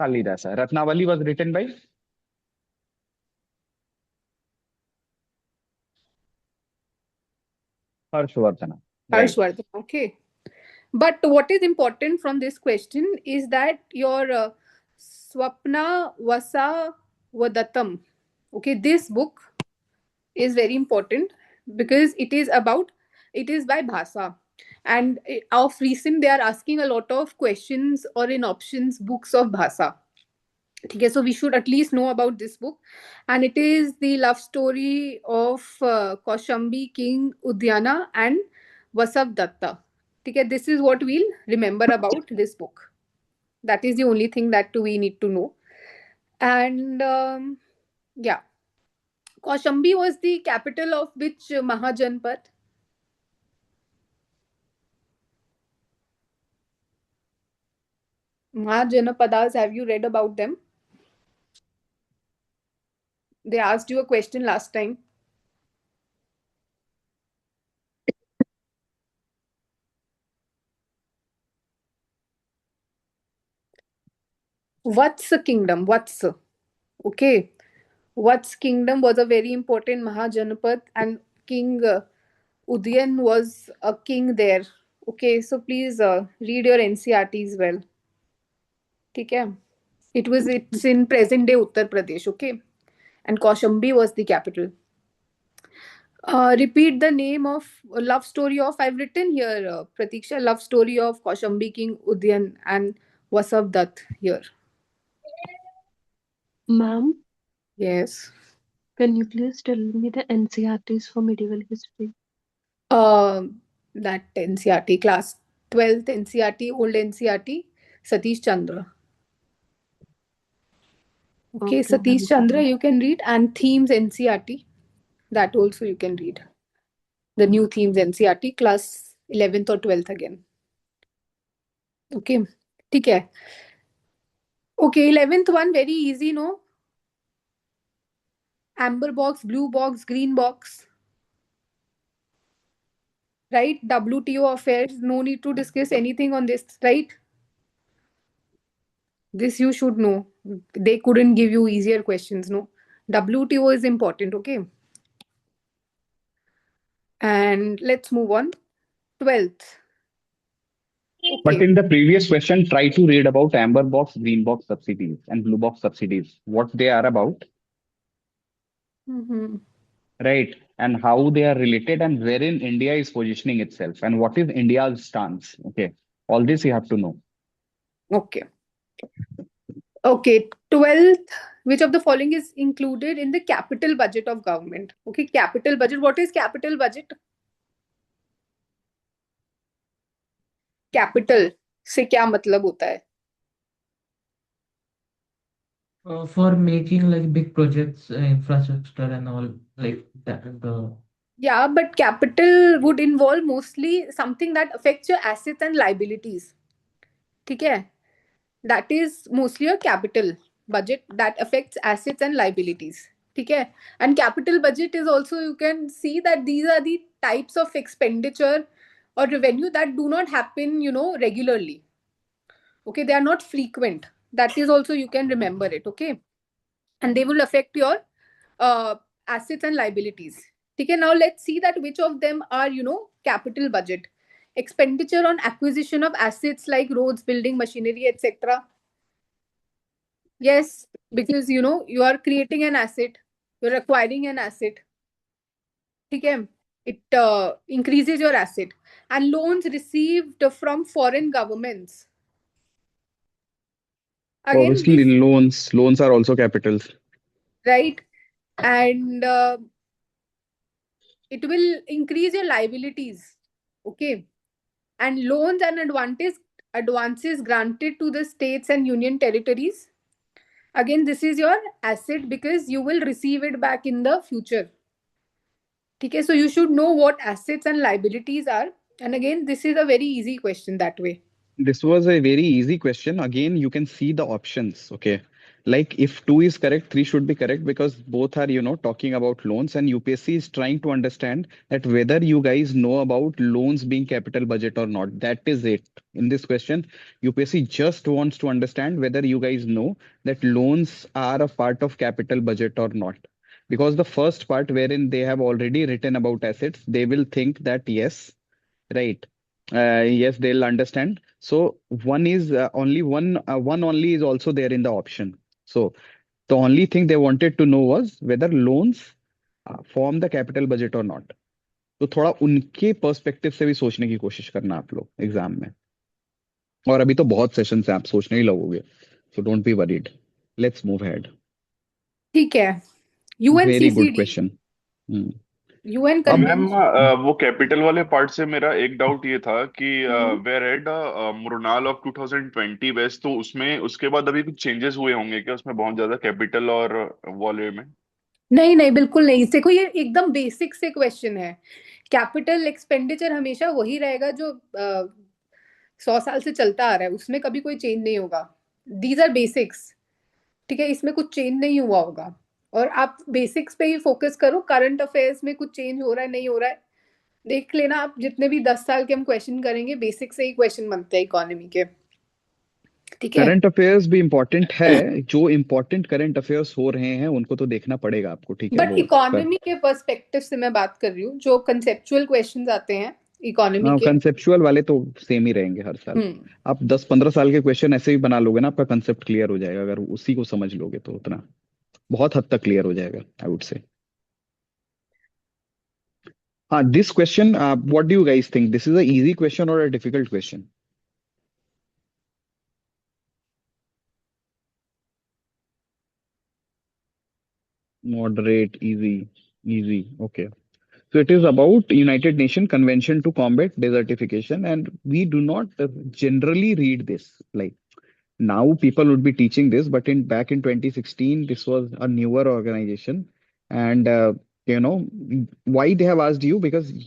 Kalidasa. Ratnavali was written by Harshvardhana, right? Harshvardhan. Okay. But what is important from this question is that your Swapna Vasa Vadatam. Okay, this book is very important because it is by Bhasa. And of recent, they are asking a lot of questions or in options books of Bhasa. Okay, so we should at least know about this book. And it is the love story of Kaushambi King Udyana and Vasav Datta. Okay, this is what we'll remember about this book. That is the only thing that we need to know. And yeah, Kaushambi was the capital of which Mahajanpat? Mahajanapadas, have you read about them? They asked you a question last time. What's a kingdom? What's okay? What's kingdom was a very important Mahajanapat, and King Udayan was a king there. Okay, so please read your NCRTs well. Okay, it's in present day Uttar Pradesh. Okay, and Kaushambi was the capital. Repeat the name of love story of, I've written here, Pratiksha, love story of Kaushambi King Udayan and Vasav Dutt here. Ma'am, Yes. can you please tell me the NCRTs for medieval history? That NCRT, class 12th NCRT, old NCRT, Satish Chandra. Okay, Okay, Satish Chandra you can read, and themes NCRT, that also you can read. The new themes NCRT, class 11th or 12th again. Okay, ठीक है. Okay, 11th one, very easy, no? Amber box, blue box, green box. Right? WTO affairs, no need to discuss anything on this, right? This you should know. They couldn't give you easier questions, no? WTO is important, okay? And let's move on. 12th. But Okay. in the previous question, try to read about amber box, green box subsidies and blue box subsidies, what they are about, Mm-hmm. right? And how they are related and wherein India is positioning itself and what is India's stance. Okay. All this you have to know. Okay. Okay. 12th. Which of the following is included in the capital budget of government? Okay. Capital budget. What is capital budget? Capital से क्या मतलब होता है? For making like big projects, infrastructure and all like that. Yeah, but capital would involve mostly something that affects your assets and liabilities. ठीक है? That is mostly a capital budget that affects assets and liabilities. ठीक है? And capital budget is also, you can see that these are the types of expenditure or revenue that do not happen, regularly. Okay, they are not frequent. That is also, you can remember it. Okay, and they will affect your uh, assets and liabilities. Okay, now let's see that which of them are, capital budget. Expenditure on acquisition of assets like roads, building, machinery, etc. Yes, because you are creating an asset, you're acquiring an asset. Okay, it increases your asset. And loans received from foreign governments. Again, Obviously, this, loans are also capitals. right? And it will increase your liabilities. Okay, and loans and advances granted to the states and union territories. Again, this is your asset because you will receive it back in the future. Okay, so you should know what assets and liabilities are. And again, this is a very easy question that way. This was a very easy question. Again, you can see the options. Okay. Like if two is correct, three should be correct because both are, talking about loans and UPSC is trying to understand that whether you guys know about loans being capital budget or not. That is it. In this question, UPSC just wants to understand whether you guys know that loans are a part of capital budget or not. Because the first part wherein they have already written about assets, they will think that yes, right. Yes, they'll understand. So one is only one only is also there in the option. So the only thing they wanted to know was whether loans form the capital budget or not. तो थोड़ा उनके perspective से भी सोचने की कोशिश करना आप लोग एग्जाम में। और अभी तो बहुत सेशन है, आप सोचने ही लगोगे, so don't be worried. Let's move head. ठीक है। Very good UNCCD, question. Hmm. UN अब मैम कन्वेंशन। वो कैपिटल वाले पार्ट से मेरा एक डाउट ये था कि हम्म। वे रेड मुरनाल ऑफ 2020 बेस, तो उसमें उसके बाद अभी कुछ चेंजेस हुए होंगे क्या उसमें, बहुत ज्यादा कैपिटल और वाले में? नहीं नहीं, बिल्कुल नहीं। देखो, ये एकदम बेसिक से क्वेश्चन है। कैपिटल एक्सपेंडिचर हमेशा वही रहेगा जो 100 साल से चलता आ रहा है, उसमें कभी कोई चेंज नहीं होगा। These our basics. ठीक है, इसमें कुछ चेंज नहीं हुआ होगा। और आप बेसिक्स पे ही फोकस करो। करंट अफेयर्स में कुछ चेंज हो रहा है नहीं हो रहा है देख लेना। आप जितने भी 10 साल के हम क्वेश्चन करेंगे, बेसिक से ही क्वेश्चन बनते हैं इकोनॉमी के। ठीक है। करंट अफेयर्स भी इंपॉर्टेंट है, जो इंपॉर्टेंट करंट अफेयर्स हो रहे हैं उनको तो देखना पड़ेगा आपको, ठीक है बट वो कर। इकोनॉमी के पर्सपेक्टिव से मैं बात कर रही हूँ, जो कंसेप्चुअल क्वेश्चंस आते हैं इकोनॉमी हाँ, के। कंसेप्चुअल वाले तो सेम ही रहेंगे हर साल। हम्म। आप 10-15 साल के क्वेश्चन ऐसे ही बना लोगे ना, आपका कंसेप्ट क्लियर हो जाएगा, अगर उसी को समझ लोगे तो उतना बहुत हद तक क्लियर हो जाएगा, आई वुड से। हाँ, this question, what do you guys think, this is a easy question और a difficult question? Moderate, easy, easy. Okay. So it is about United Nation Convention to Combat Desertification, and we do not generally read this. Like now, people would be teaching this, but in back in 2016, this was a newer organization, and you know why they have asked you, because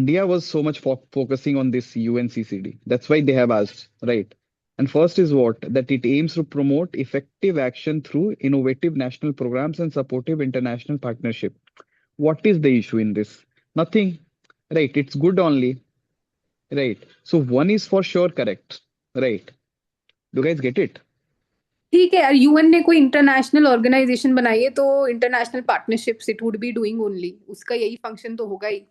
India was so much focusing on this UNCCD. That's why they have asked, right? And first is what? That it aims to promote effective action through innovative national programs and supportive international partnership. What is the issue in this? Nothing, right? It's good only, right? So one is for sure correct, right? Do you guys get it? ठीक है यार, UN ने कोई international organisation बनाई है तो international partnerships it would be doing only, उसका यही फंक्शन तो होगा ही।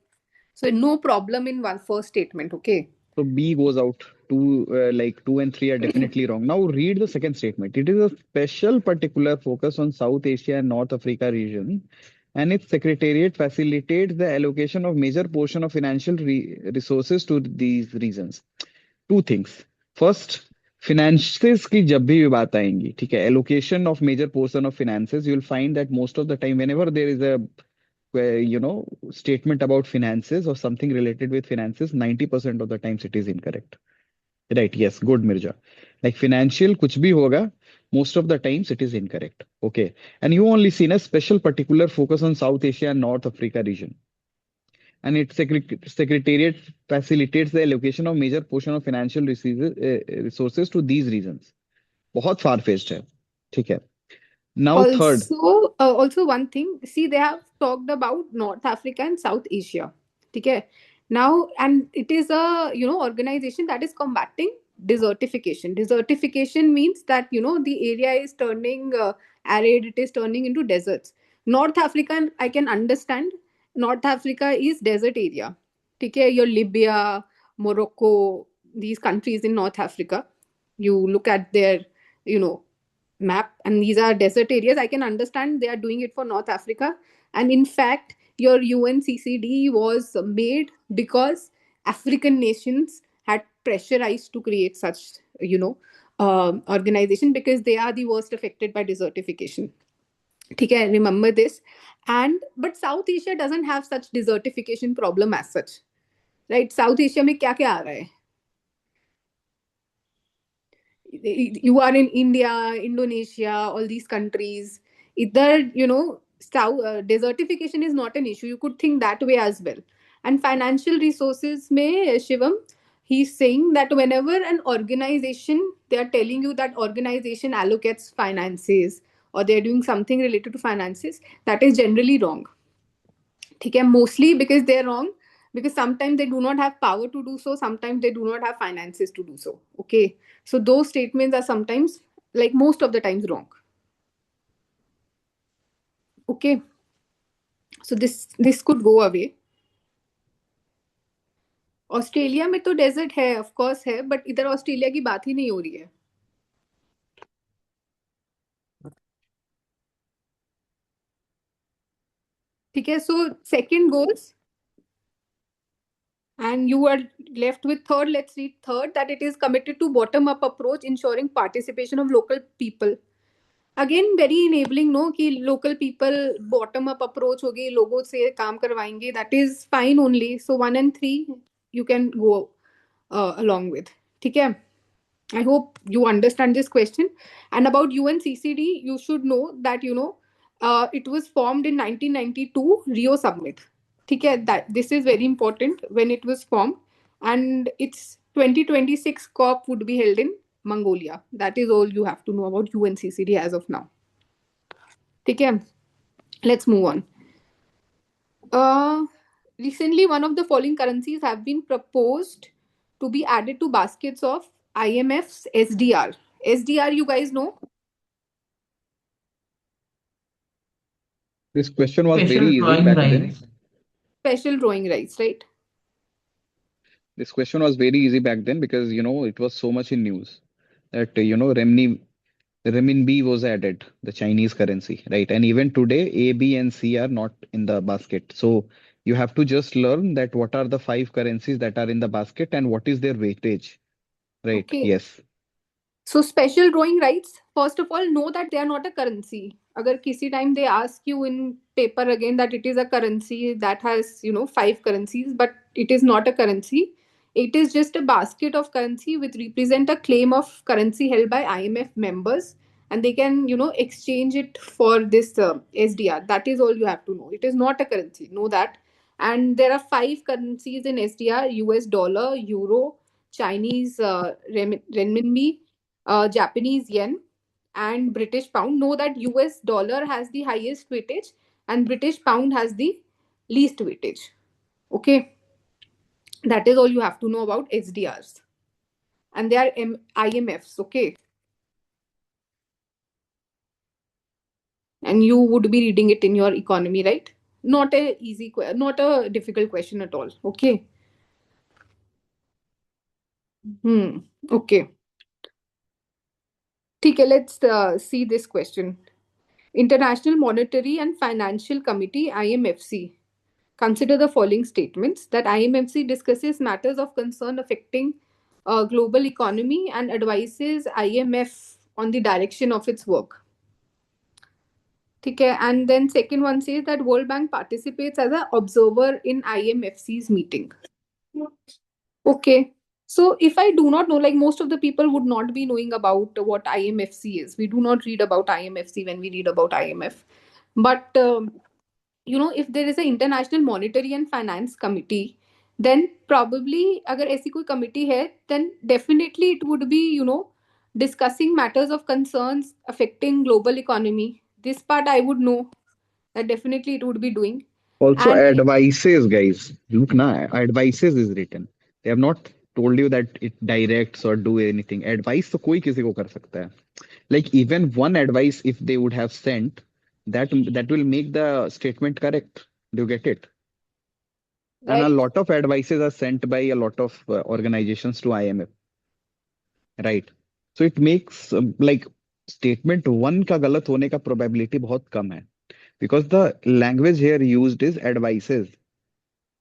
So no problem in one first statement. Okay. So B goes out. Two, like 2 and 3 are definitely wrong. Now read the second statement. It is a special particular focus on South Asia and North Africa region, and its secretariat facilitates the allocation of major portion of financial resources to these regions. Two things. First, finances की जब भी बात आएंगी, ठीक है, allocation of major portion of finances, you will find that most of the time, whenever there is a statement about finances or something related with finances, 90% of the times it is incorrect, right? Yes, good, Mirja. Like financial kuch bhi hoga, most of the times it is incorrect. Okay. And you only seen a special particular focus on South Asia and North Africa region, and its secretariat facilitates the allocation of major portion of financial resources to these regions. बहुत far fetched है, ठीक है। Now third. Also one thing, see, they have talked about North Africa and South Asia. Okay. Now, and it is a organization that is combating desertification. Desertification means that the area is turning arid, it is turning into deserts. North Africa, I can understand. North Africa is desert area. Okay, your Libya, Morocco, these countries in North Africa. You look at their you know map, and these are desert areas. I can understand they are doing it for North Africa. And in fact, your UNCCD was made because African nations had pressurized to create such organization, because they are the worst affected by desertification. Okay, remember this. And but South Asia doesn't have such desertification problem as such, right? South Asia में क्या क्या आ रहा है? You are in India, Indonesia, all these countries. Either, desertification is not an issue. You could think that way as well. And financial resources, may Shivam, he's saying that whenever an organization, they are telling you that organization allocates finances or they're doing something related to finances, that is generally wrong. ठीक है, mostly because they're wrong, because sometimes they do not have power to do so, sometimes they do not have finances to do so. Okay, so those statements are sometimes, like most of the times, wrong. Okay, so this could go away. Australia में तो desert है, of course है, but इधर Australia की बात ही नहीं हो रही है। ठीक है, so second goals And you are left with third. Let's read third, that it is committed to bottom up approach, ensuring participation of local people. Again very enabling no कि local people bottom up approach होगी, लोगों से काम करवाएंगे, that is fine only. So 1 and 3 you can go along with. ठीक है. I hope you understand this question. And about UNCCD, you should know that it was formed in 1992 Rio Summit. ठीक है. That this is very important when it was formed, and its 2026 COP would be held in Mongolia. That is all you have to know about UNCCD as of now. ठीक है. Let's move on. Recently, one of the following currencies have been proposed to be added to baskets of IMF's SDR. SDR, you guys know? This question was very Special easy drawing back then. rights. Special drawing rights, right? This question was very easy back then because it was so much in news that renminbi was added, the Chinese currency, right? And even today, A, B, and C are not in the basket. So you have to just learn that what are the 5 currencies that are in the basket and what is their weightage, right? Okay. Yes. So special drawing rights, first of all, know that they are not a currency. Agar kisi time they ask you in paper again that it is a currency that has 5 currencies, but it is not a currency. It is just a basket of currency which represent a claim of currency held by IMF members, and they can exchange it for this SDR. That is all you have to know. It is not a currency. Know that. And there are 5 currencies in SDR: US dollar, euro, Chinese renminbi, Japanese yen, and British pound. Know that US dollar has the highest weightage and British pound has the least weightage. Okay, that is all you have to know about SDRs, and they are IMFs. Okay, and you would be reading it in your economy, right? Not a not a difficult question at all. Okay. Okay. Okay, let's see this question. International Monetary and Financial Committee, IMFC, consider the following statements: that IMFC discusses matters of concern affecting global economy and advises IMF on the direction of its work. Okay, and then second one says that World Bank participates as an observer in IMFC's meeting. Okay. So if I do not know, like most of the people would not be knowing about what IMFC is. We do not read about IMFC when we read about IMF. But if there is an International Monetary and Finance Committee, then probably अगर ऐसी कोई committee है, then definitely it would be discussing matters of concerns affecting global economy. This part I would know that definitely it would be doing. Also, And advices, guys. Look, na, advices is written. They have not told you that it directs or do anything. Advice तो कोई किसी को कर सकता है. Like even one advice, if they would have sent, that will make the statement correct. Do you get it? And a right. lot of advices are sent by a lot of organizations to IMF, right? So it makes like statement one का गलत होने का probability बहुत कम है because the language here used is advices,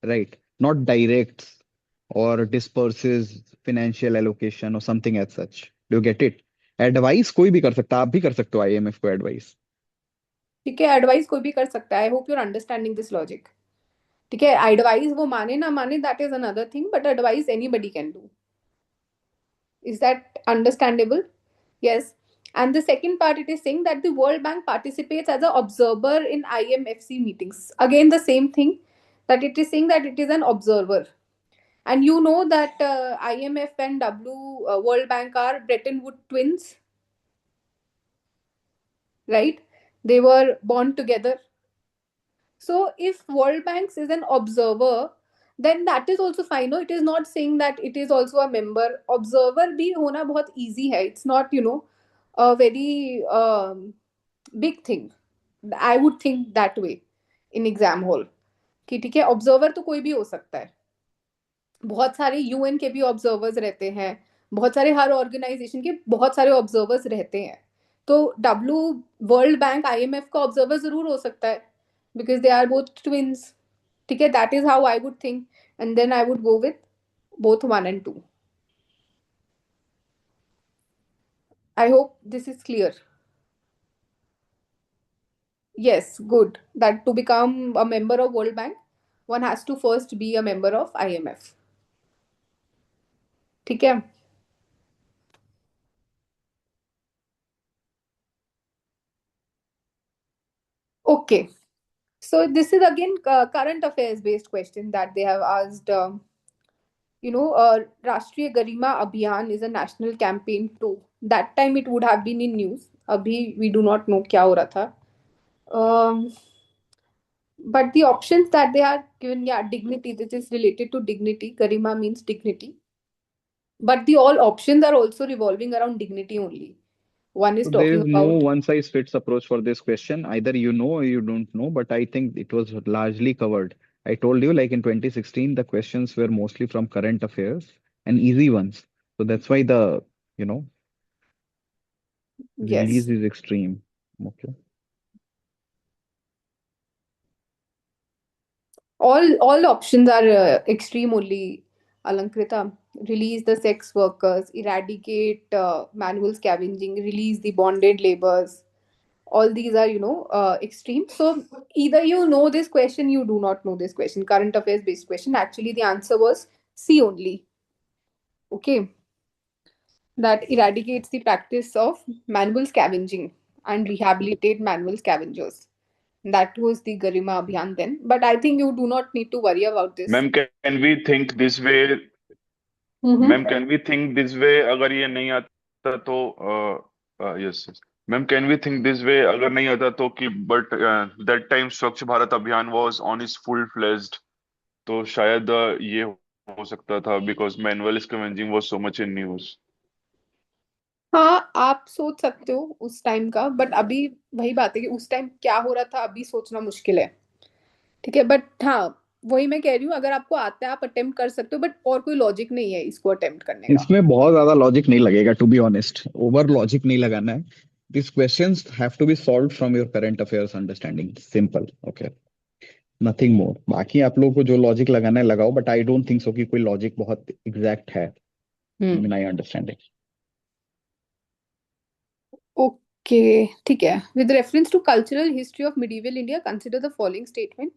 right? Not directs or disperses financial allocation or something as such. Do you get it? Advice कोई भी कर सकता है, आप भी कर सकते हो IMF को advice. ठीक है, एडवाइस कोई भी कर सकता है. I hope you are understanding this logic. ठीक है, एडवाइस वो माने ना माने, that is another thing, but advice anybody can do. Is that understandable? Yes. And the second part, it is saying that the World Bank participates as an observer in IMFC meetings. Again, the same thing, that it is saying that it is an observer. And you know that IMF and World Bank are Bretton Woods twins, right? They were born together. So if World Banks is an observer, then that is also fine. No, it is not saying that it is also a member. Observer भी होना बहुत easy है. It's not a very big thing. I would think that way in exam hall. कि ठीक है, observer तो कोई भी हो सकता है. बहुत सारे UN के भी ऑब्जर्वर्स रहते हैं, बहुत सारे हर ऑर्गेनाइजेशन के बहुत सारे ऑब्जर्वर्स रहते हैं. तो वर्ल्ड बैंक IMF का ऑब्जर्वर जरूर हो सकता है, because they are both twins. ठीक है, that is how I would think. and then I would go with both 1 and 2. I hope this is clear. Yes, good. That to become a member of World Bank, one has to first be a member of IMF. ठीक है? Okay. So this is again current affairs based question that they have asked. Rashtriya Garima Abhiyan is a national campaign too. That time it would have been in news. Abhi we do not know क्या हो रहा था. Um, but the options that they are given, yeah, dignity. This is related to dignity. Garima means dignity. But the all options are also revolving around dignity only. One is So there talking is no about. one size fits approach for this question. Either you know or you don't know, but I think it was largely covered. I told you, like in 2016, the questions were mostly from current affairs and easy ones. So that's why the, you know, release Yes. is extreme. Okay. All options are extreme only, Alankrita. Release the sex workers, eradicate manual scavenging, release the bonded laborers. All these are, extreme. So either you know this question, you do not know this question. Current affairs based question. Actually, the answer was C only. Okay, that eradicates the practice of manual scavenging and rehabilitate manual scavengers. That was the Garima Abhiyan then. But I think you do not need to worry about this. Ma'am can we think this way Mm-hmm. Ma'am can we think this way अगर ये नहीं आता तो yes ma'am can we think this way अगर नहीं आता तो कि बट दैट टाइम स्वच्छ भारत अभियान was on is full fledged तो शायद ये हो सकता था because manual scavenging was so much in news हाँ, आप सोच सकते हो उस टाइम का, बट अभी वही बात है कि उस टाइम क्या हो रहा था अभी सोचना मुश्किल है. ठीक है, बट हाँ, वही मैं कह रही हूँ, अगर आपको आता है आप अटेम्प्ट कर सकते हो, बट और कोई लॉजिक नहीं है इसको अटेम्प्ट करने का. इसमें बहुत ज्यादा लॉजिक नहीं लगेगा, to be honest. Over logic नहीं लगाना है. These questions have to be solved from your current affairs understanding. Simple. Okay. Nothing more. बाकी आप लोगों को जो लॉजिक लगाना है लगाओ, but I don't think so कि कोई लॉजिक बहुत एग्जैक्ट है इन माय अंडरस्टैंडिंग. ओके, ठीक है. With reference to cultural history of medieval India consider the following statement.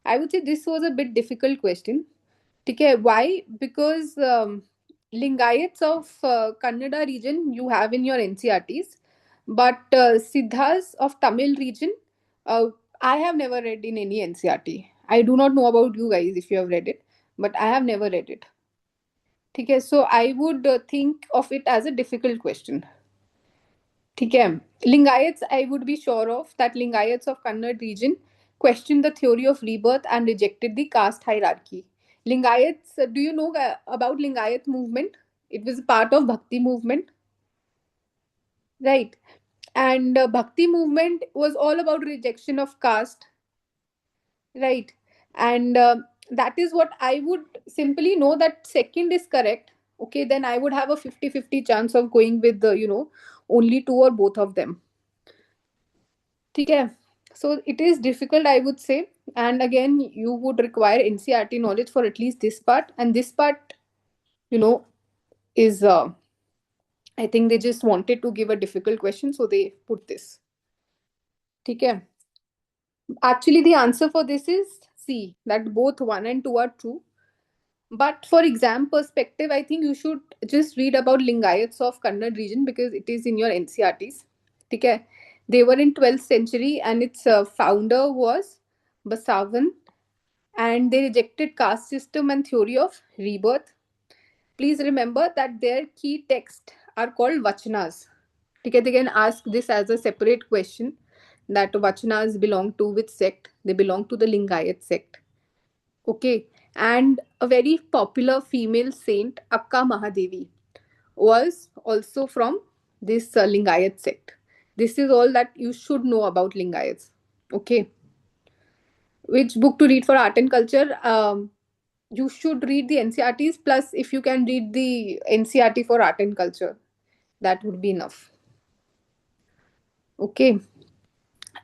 I would say this was a bit difficult question. ठीक है, why? Because Lingayats of Kannada region you have in your NCERTs, but Siddhas of Tamil region, I have never read in any NCRT. I do not know about you guys if you have read it, but I have never read it. Okay, so I would think of it as a difficult question. Okay, Lingayats, I would be sure of that Lingayats of Kannada region questioned the theory of rebirth and rejected the caste hierarchy. Lingayats, do you know about Lingayat movement? It was part of Bhakti movement, right? And Bhakti movement was all about rejection of caste, right? And that is what I would simply know that second is correct. Okay, then I would have a 50-50 chance of going with the, only two or both of them. Okay, so it is difficult, I would say. And again, you would require NCRT knowledge for at least this part. And this part, you know, is, I think they just wanted to give a difficult question, so they put this. Okay. Actually, the answer for this is C, that both 1 and 2 are true. But for exam perspective, I think you should just read about Lingayats of Kannada region because it is in your NCRTs. Okay? They were in 12th century and its founder was Basavan, and they rejected caste system and theory of rebirth. Please remember that their key texts are called Vachanas. Okay, they can ask this as a separate question that Vachanas belong to which sect? They belong to the Lingayat sect. Okay, and a very popular female saint, Akka Mahadevi, was also from this Lingayat sect. This is all that you should know about Lingayats. Okay, which book to read for art and culture? You should read the NCRTs, plus if you can read the NCRT for art and culture, that would be enough. Okay.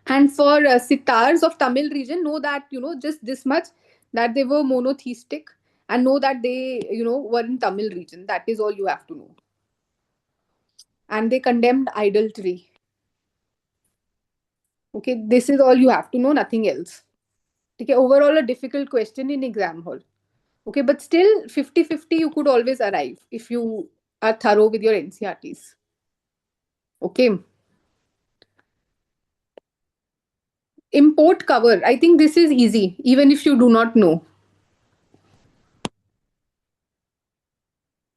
And for sitars of Tamil region, know that, just this much, that they were monotheistic and know that they, were in Tamil region. That is all you have to know. And they condemned idolatry. Okay, this is all you have to know, nothing else. Okay, overall a difficult question in exam hall. Okay, but still 50-50 you could always arrive if you are thorough with your NCRTs. Okay. Import cover. I think this is easy, even if you do not know.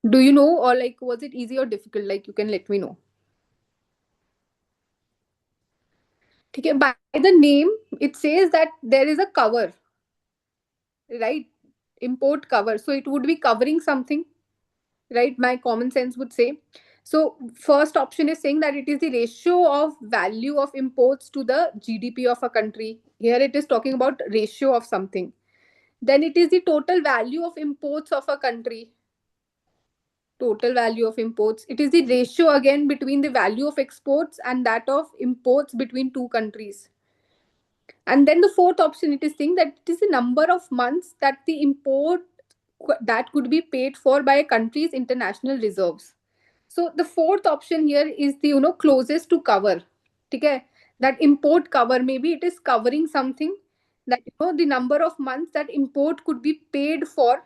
Do you know, or like, was it easy or difficult? Like, you can let me know. Okay, by the name, it says that there is a cover, right? Import cover. So it would be covering something, right? My common sense would say. So first option is saying that it is the ratio of value of imports to the GDP of a country. Here it is talking about ratio of something. Then it is the total value of imports of a country. Total value of imports. It is the ratio again between the value of exports and that of imports between two countries. And then the fourth option, it is saying that it is the number of months that the import that could be paid for by a country's international reserves. So the fourth option here is the closest to cover. Okay, that import cover, maybe it is covering something, that the number of months that import could be paid for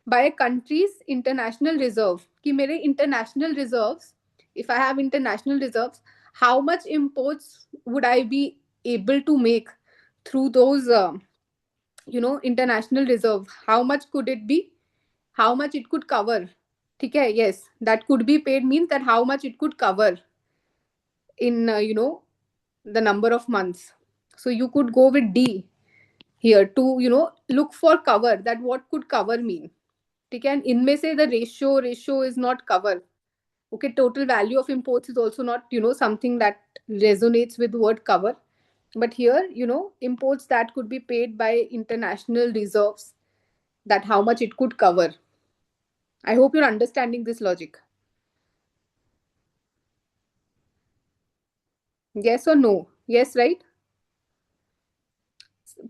by a country's international reserve. Ki mere international reserves, if I have international reserves, how much imports would I be able to make through those international reserve? How much could it be? How much it could cover? ठीक है, yes, that could be paid means that how much it could cover in the number of months. So you could go with D here to look for cover, that what could cover mean. ठीक है, and इनमें से the ratio is not cover. Okay, total value of imports is also not something that resonates with the word cover. But here imports that could be paid by international reserves, that how much it could cover. I hope you're understanding this logic. Yes or no? Yes, right?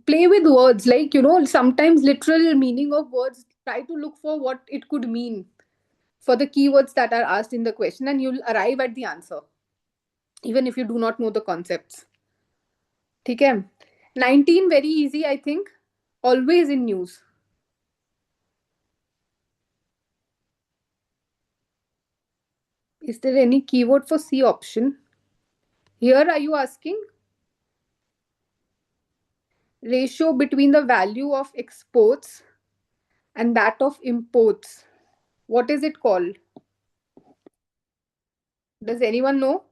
Play with words, like sometimes literal meaning of words. Try to look for what it could mean for the keywords that are asked in the question, and you'll arrive at the answer even if you do not know the concepts. Okay, 19, very easy, I think. Always in news. Is there any keyword for C option? Here are you asking ratio between the value of exports and that of imports. What is it called? Does anyone know?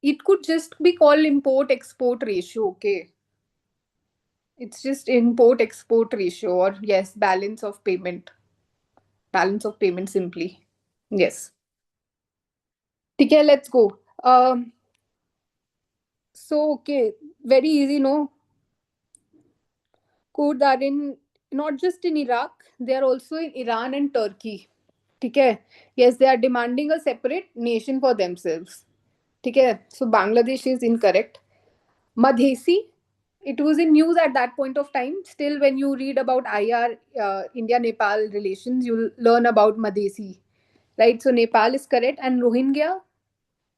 It could just be called import export ratio. Okay, it's just import export ratio, or yes, balance of payment simply. Yes. Okay, let's go. So okay, very easy. No, Kurds are in, not just in Iraq, they are also in Iran and Turkey. Okay, yes, they are demanding a separate nation for themselves. Okay, so Bangladesh is incorrect. Madhesi, it was in news at that point of time. Still, when you read about IR, India-Nepal relations, you'll learn about Madhesi, right? So Nepal is correct. And Rohingya,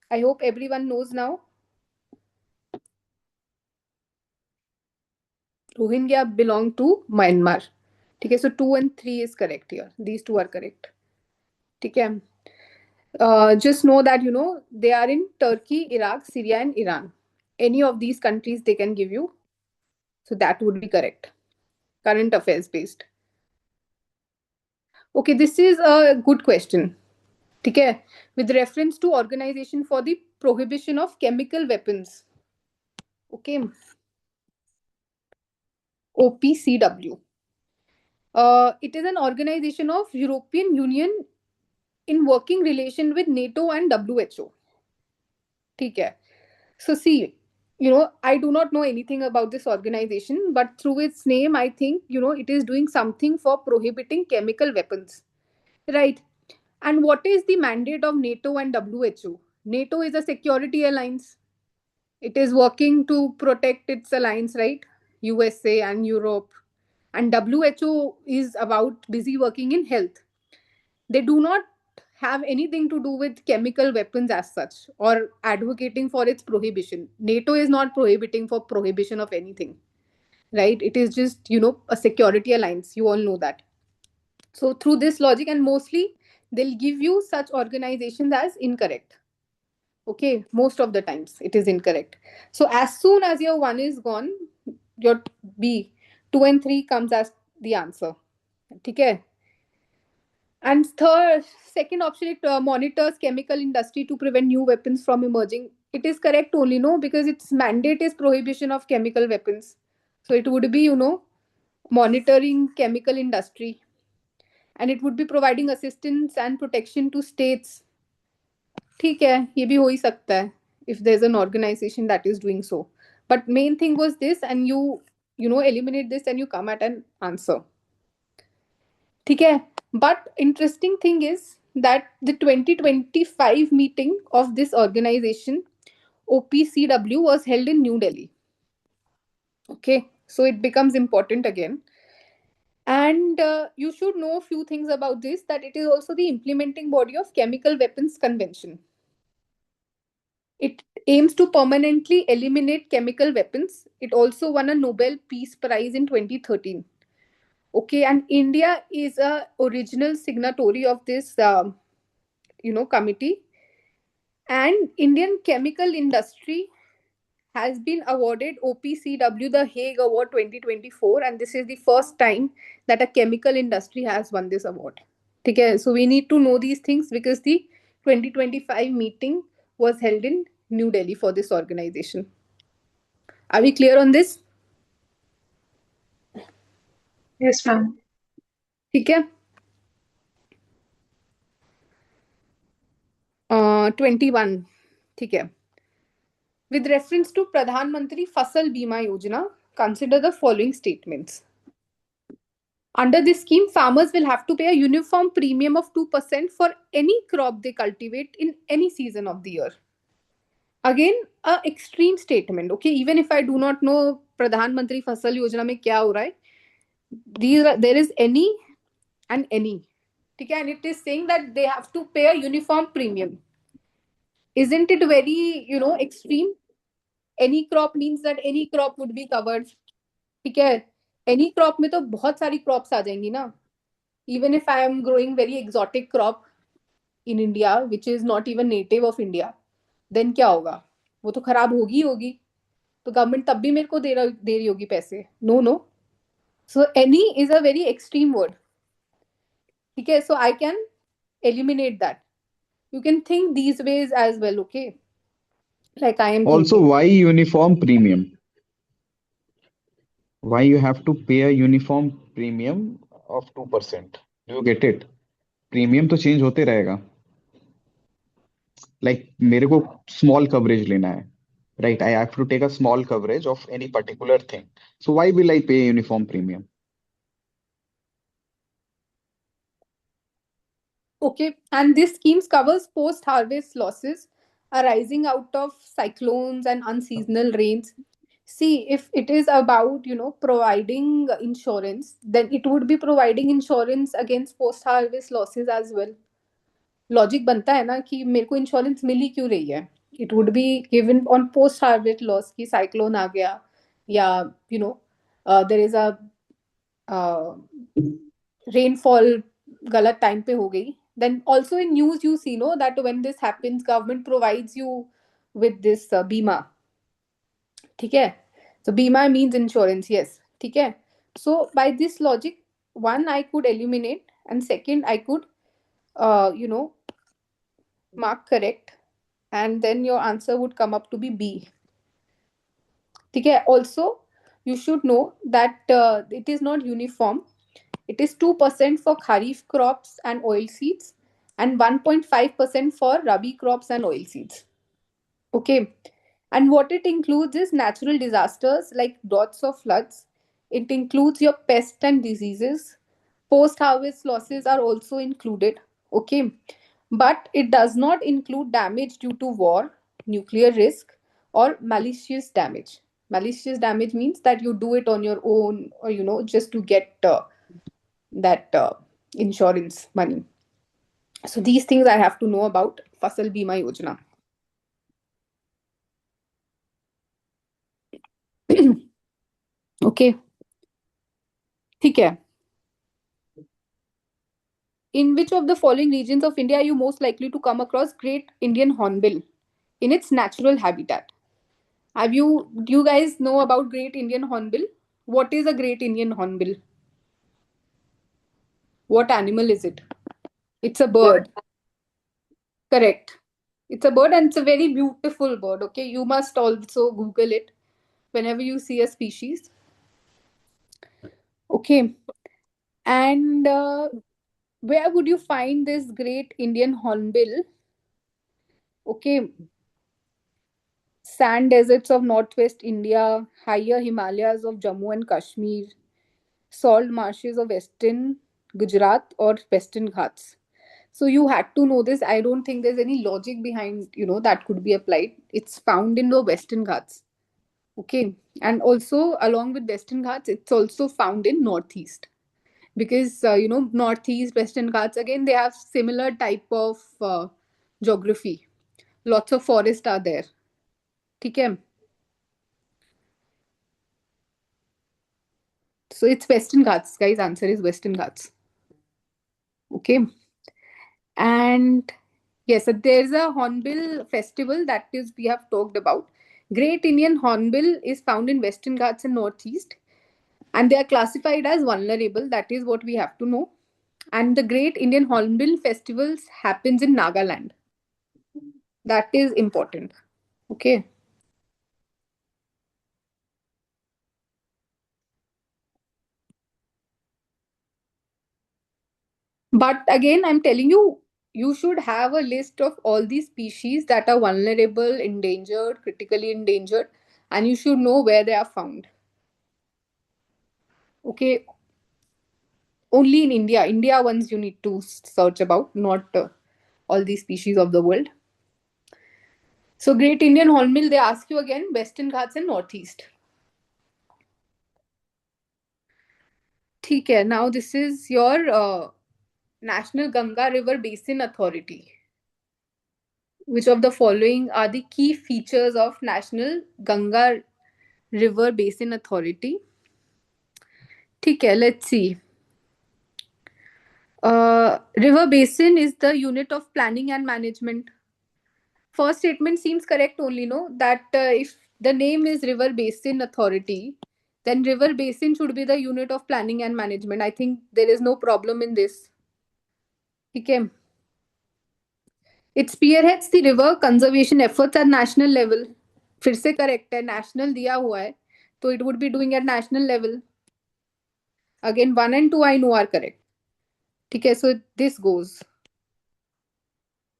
I hope everyone knows now. Rohingya belong to Myanmar. Okay, so 2 and 3 is correct here. These two are correct. Okay. Just know that, they are in Turkey, Iraq, Syria, and Iran. Any of these countries they can give you. So that would be correct. Current affairs based. Okay, this is a good question. Okay, with reference to Organization for the Prohibition of Chemical Weapons. Okay, OPCW. It is an organization of European Union in working relation with NATO and WHO. ठीक है. So see, I do not know anything about this organization, but through its name, I think, it is doing something for prohibiting chemical weapons. Right. And what is the mandate of NATO and WHO? NATO is a security alliance. It is working to protect its alliance, right? USA and Europe. And WHO is about busy working in health. They do not have anything to do with chemical weapons as such or advocating for its prohibition. NATO is not prohibiting for prohibition of anything, right? It is just, a security alliance. You all know that. So through this logic, and mostly they'll give you such organizations as incorrect. Okay, most of the times it is incorrect. So as soon as your one is gone, your B, 2 and 3 comes as the answer. Okay. And third, second option, it monitors chemical industry to prevent new weapons from emerging. It is correct only, no, because its mandate is prohibition of chemical weapons. So it would be, monitoring chemical industry, and it would be providing assistance and protection to states. ठीक है, ये भी हो ही सकता है if there's an organization that is doing so. But main thing was this, and you eliminate this and you come at an answer. ठीक है. But interesting thing is that the 2025 meeting of this organization, OPCW, was held in New Delhi. Okay, so it becomes important again. And you should know a few things about this, that it is also the implementing body of Chemical Weapons Convention. It aims to permanently eliminate chemical weapons. It also won a Nobel Peace Prize in 2013. Okay, and India is a original signatory of this, committee. And Indian chemical industry has been awarded OPCW the Hague Award 2024, and this is the first time that a chemical industry has won this award. Okay, so we need to know these things because the 2025 meeting was held in New Delhi for this organization. Are we clear on this? Yes, ma'am. ठीक है. 21. ठीक है. With reference to Pradhan Mantri Fasal Bima Yojana, consider the following statements. Under this scheme, farmers will have to pay a uniform premium of 2% for any crop they cultivate in any season of the year. Again, a extreme statement. Okay, even if I do not know Pradhan Mantri Fasal Yojana में क्या हो रहा है, there is any and any. Okay, and it is saying that they have to pay a uniform premium. Isn't it very, extreme? Any crop means that any crop would be covered. ठीक है. Any crop में तो बहुत सारी crops आ जाएंगी ना. Even if I am growing very exotic crop in India, which is not even native of India, then क्या होगा? वो तो खराब होगी ही होगी. तो गवर्नमेंट तब भी मेरे को दे रही होगी पैसे. No. So any is a very extreme word. ठीक है. So I can eliminate that. You can think these ways as well, okay? Like I am Also, thinking. why uniform premium? Why you have to pay a uniform premium of 2%? Do you get it? Premium तो change होते रहेगा. Like मेरे को small coverage लेना है. Right, I have to take a small coverage of any particular thing. So why will I pay uniform premium? Okay, and this scheme covers post-harvest losses arising out of cyclones and unseasonal rains. See, if it is about, providing insurance, then it would be providing insurance against post-harvest losses as well. Logic बनता है ना कि मेरे को insurance मिल ही क्यों रही है? It would be given on post-harvest loss कि cyclone आ गया या there is a uh, rainfall गलत time पे हो गई. Then also in news you see no that when this happens, government provides you with this bima. ठीक है. So bima means insurance, yes. ठीक है. So by this logic, one I could eliminate, and second I could mark correct, and then your answer would come up to be B. ठीक है. Also you should know that it is not uniform. It is 2% for kharif crops and oil seeds, and 1.5% for rabi crops and oilseeds. Okay. And what it includes is natural disasters like droughts or floods. It includes your pests and diseases. Post harvest losses are also included. Okay. But it does not include damage due to war, nuclear risk, or malicious damage. Malicious damage means that you do it on your own, or just to get that insurance money. So these things I have to know about Fasal Bima Yojana. Okay, ठीक है. In which of the following regions of India are you most likely to come across Great Indian Hornbill in its natural habitat? Do you guys know about Great Indian Hornbill? What is a Great Indian Hornbill? What animal is it? It's a bird. Correct. It's a bird and it's a very beautiful bird. Okay, you must also Google it whenever you see a species. Okay, and where would you find this Great Indian Hornbill? Okay, sand deserts of northwest India, higher Himalayas of Jammu and Kashmir, salt marshes of western Gujarat or western Ghats. So you had to know this. I don't think there's any logic behind, that could be applied. It's found in the western Ghats. Okay. And also along with western Ghats, it's also found in northeast. Because, northeast, western Ghats, again, they have similar type of geography. Lots of forests are there. Okay. So it's Western Ghats, guys. Answer is Western Ghats. Okay. And yes, so there's a Hornbill festival that is we have talked about. Great Indian Hornbill is found in Western Ghats and Northeast, and they are classified as vulnerable. That is what we have to know. And the Great Indian Hornbill festivals happens in Nagaland. That is important. Okay. But again, I'm telling you, you should have a list of all these species that are vulnerable, endangered, critically endangered, and you should know where they are found. Okay, only in India. India ones you need to search about, not all these species of the world. So, Great Indian Hornbill, they ask you again Western Ghats and Northeast. Okay, now this is your National Ganga River Basin Authority. Which of the following are the key features of National Ganga River Basin Authority? Okay, let's see. River basin is the unit of planning and management. First statement seems correct only, no? That if the name is River Basin Authority, then river basin should be the unit of planning and management. I think there is no problem in this. Okay. It spearheads the river conservation efforts at national level. फिर से correct है, national दिया हुआ है, तो it would be doing at national level. Again, 1 and 2 I know are correct. Okay, so this goes.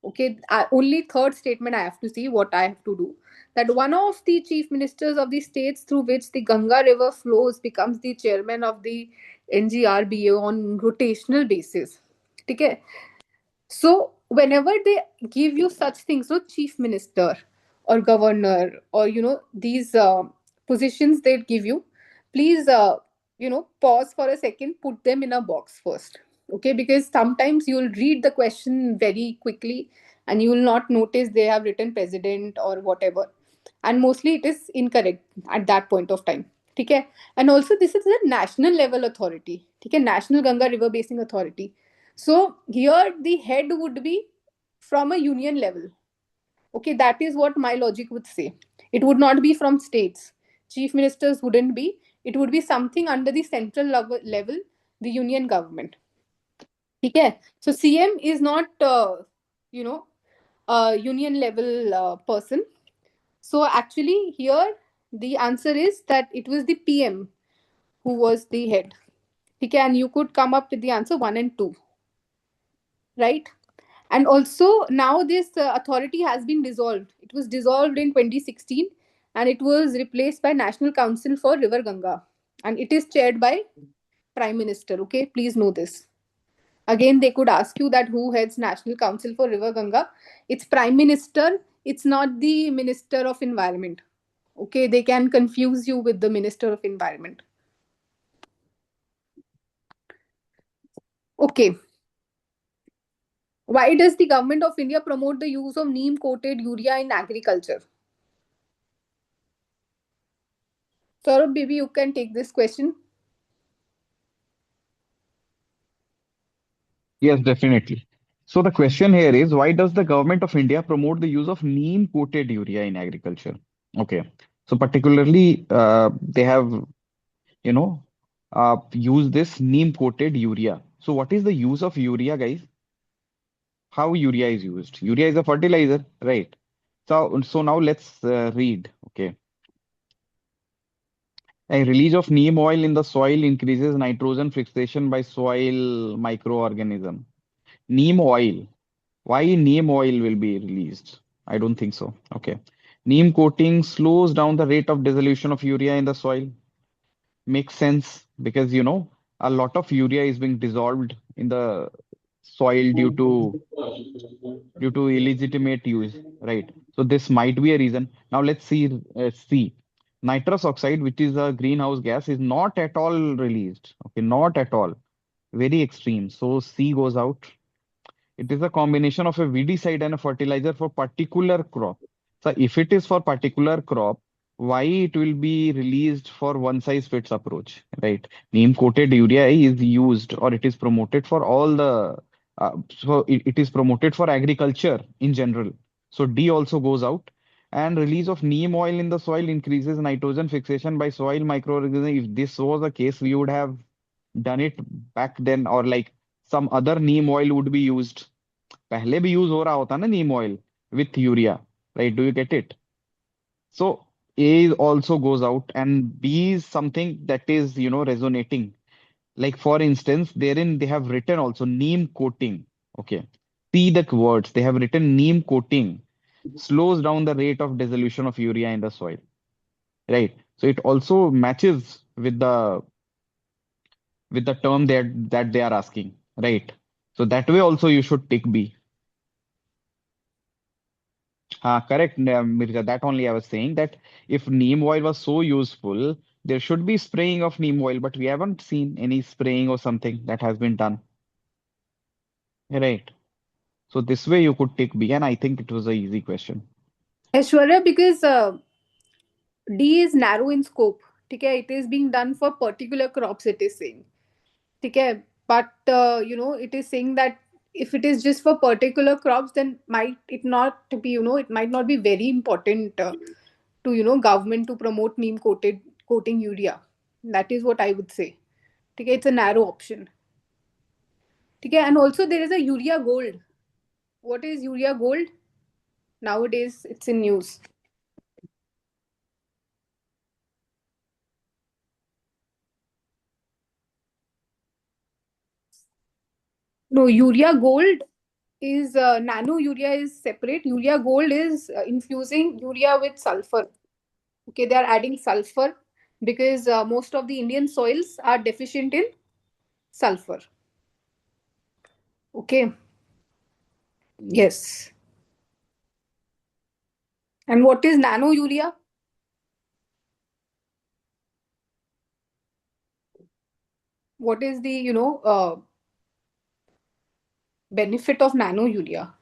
Okay, only third statement I have to see what I have to do. That one of the chief ministers of the states through which the Ganga River flows becomes the chairman of the NGRBA on rotational basis. Okay, so whenever they give you such things, so chief minister or governor or these positions they give you, please pause for a second, put them in a box first. Okay, because sometimes you'll read the question very quickly and you will not notice they have written president or whatever, and mostly it is incorrect at that point of time. Okay, and also this is a national level authority. Okay, National Ganga River Basin Authority. So here the head would be from a union level. Okay, that is what my logic would say. It would not be from states. Chief ministers wouldn't be. It would be something under the central level, the union government. Okay, so CM is not, a union level person. So actually, here the answer is that it was the PM who was the head. Okay, and you could come up with the answer 1 and 2, right? And also now this authority has been dissolved. It was dissolved in 2016 and it was replaced by National Council for River Ganga, and it is chaired by Prime Minister. Okay, please know this. Again, they could ask you that who heads National Council for River Ganga. It's Prime Minister. It's not the Minister of Environment. Okay, they can confuse you with the Minister of Environment. Okay, why does the government of India promote the use of neem coated urea in agriculture? Saurabh, baby, you can take this question. Yes, definitely. So the question here is, why does the government of India promote the use of neem coated urea in agriculture? Okay. So particularly, they have, you know, used this neem coated urea. So what is the use of urea, guys? How urea is used? Urea is a fertilizer, right? So now let's read. Okay. A release of neem oil in the soil increases nitrogen fixation by soil microorganism. Neem oil. Why neem oil will be released? I don't think so. Okay. Neem coating slows down the rate of dissolution of urea in the soil. Makes sense because a lot of urea is being dissolved in the soil due to illegitimate use, right? So this might be a reason. Now let's see. C. Nitrous oxide, which is a greenhouse gas, is not at all released. Okay, not at all. Very extreme. So C goes out. It is a combination of a weedicide and a fertilizer for particular crop. So if it is for particular crop, why it will be released for one size fits approach, right? Neem coated urea is used or it is promoted for all the, it is promoted for agriculture in general. So D also goes out. And release of neem oil in the soil increases nitrogen fixation by soil microorganisms. If this was the case, we would have done it back then, or like some other neem oil would be used. पहले भी use हो रहा होता ना neem oil with urea right do you get it so A also goes out and B is something that is resonating, like for instance therein they have written also neem coating. Okay, see the words they have written neem coating slows down the rate of dissolution of urea in the soil, right? So it also matches with the term that they are asking, right? So that way also you should tick B. Correct, Mirza. That only I was saying that if neem oil was so useful, there should be spraying of neem oil, but we haven't seen any spraying or something that has been done. Right. So this way you could take B, and I think it was a easy question. Aishwarya, because D is narrow in scope. Okay, it is being done for particular crops, it is saying. Okay, but it is saying that if it is just for particular crops, then might it not be, it might not be very important to, government to promote neem coating urea. That is what I would say. Okay, it's a narrow option. Okay, and also there is a urea gold. What is urea gold? Nowadays, it's in news. No, urea gold is nano urea is separate. Urea gold is infusing urea with sulfur. Okay, they are adding sulfur because most of the Indian soils are deficient in sulfur. Okay, yes. And what is nano urea? What is the benefit of nano urea?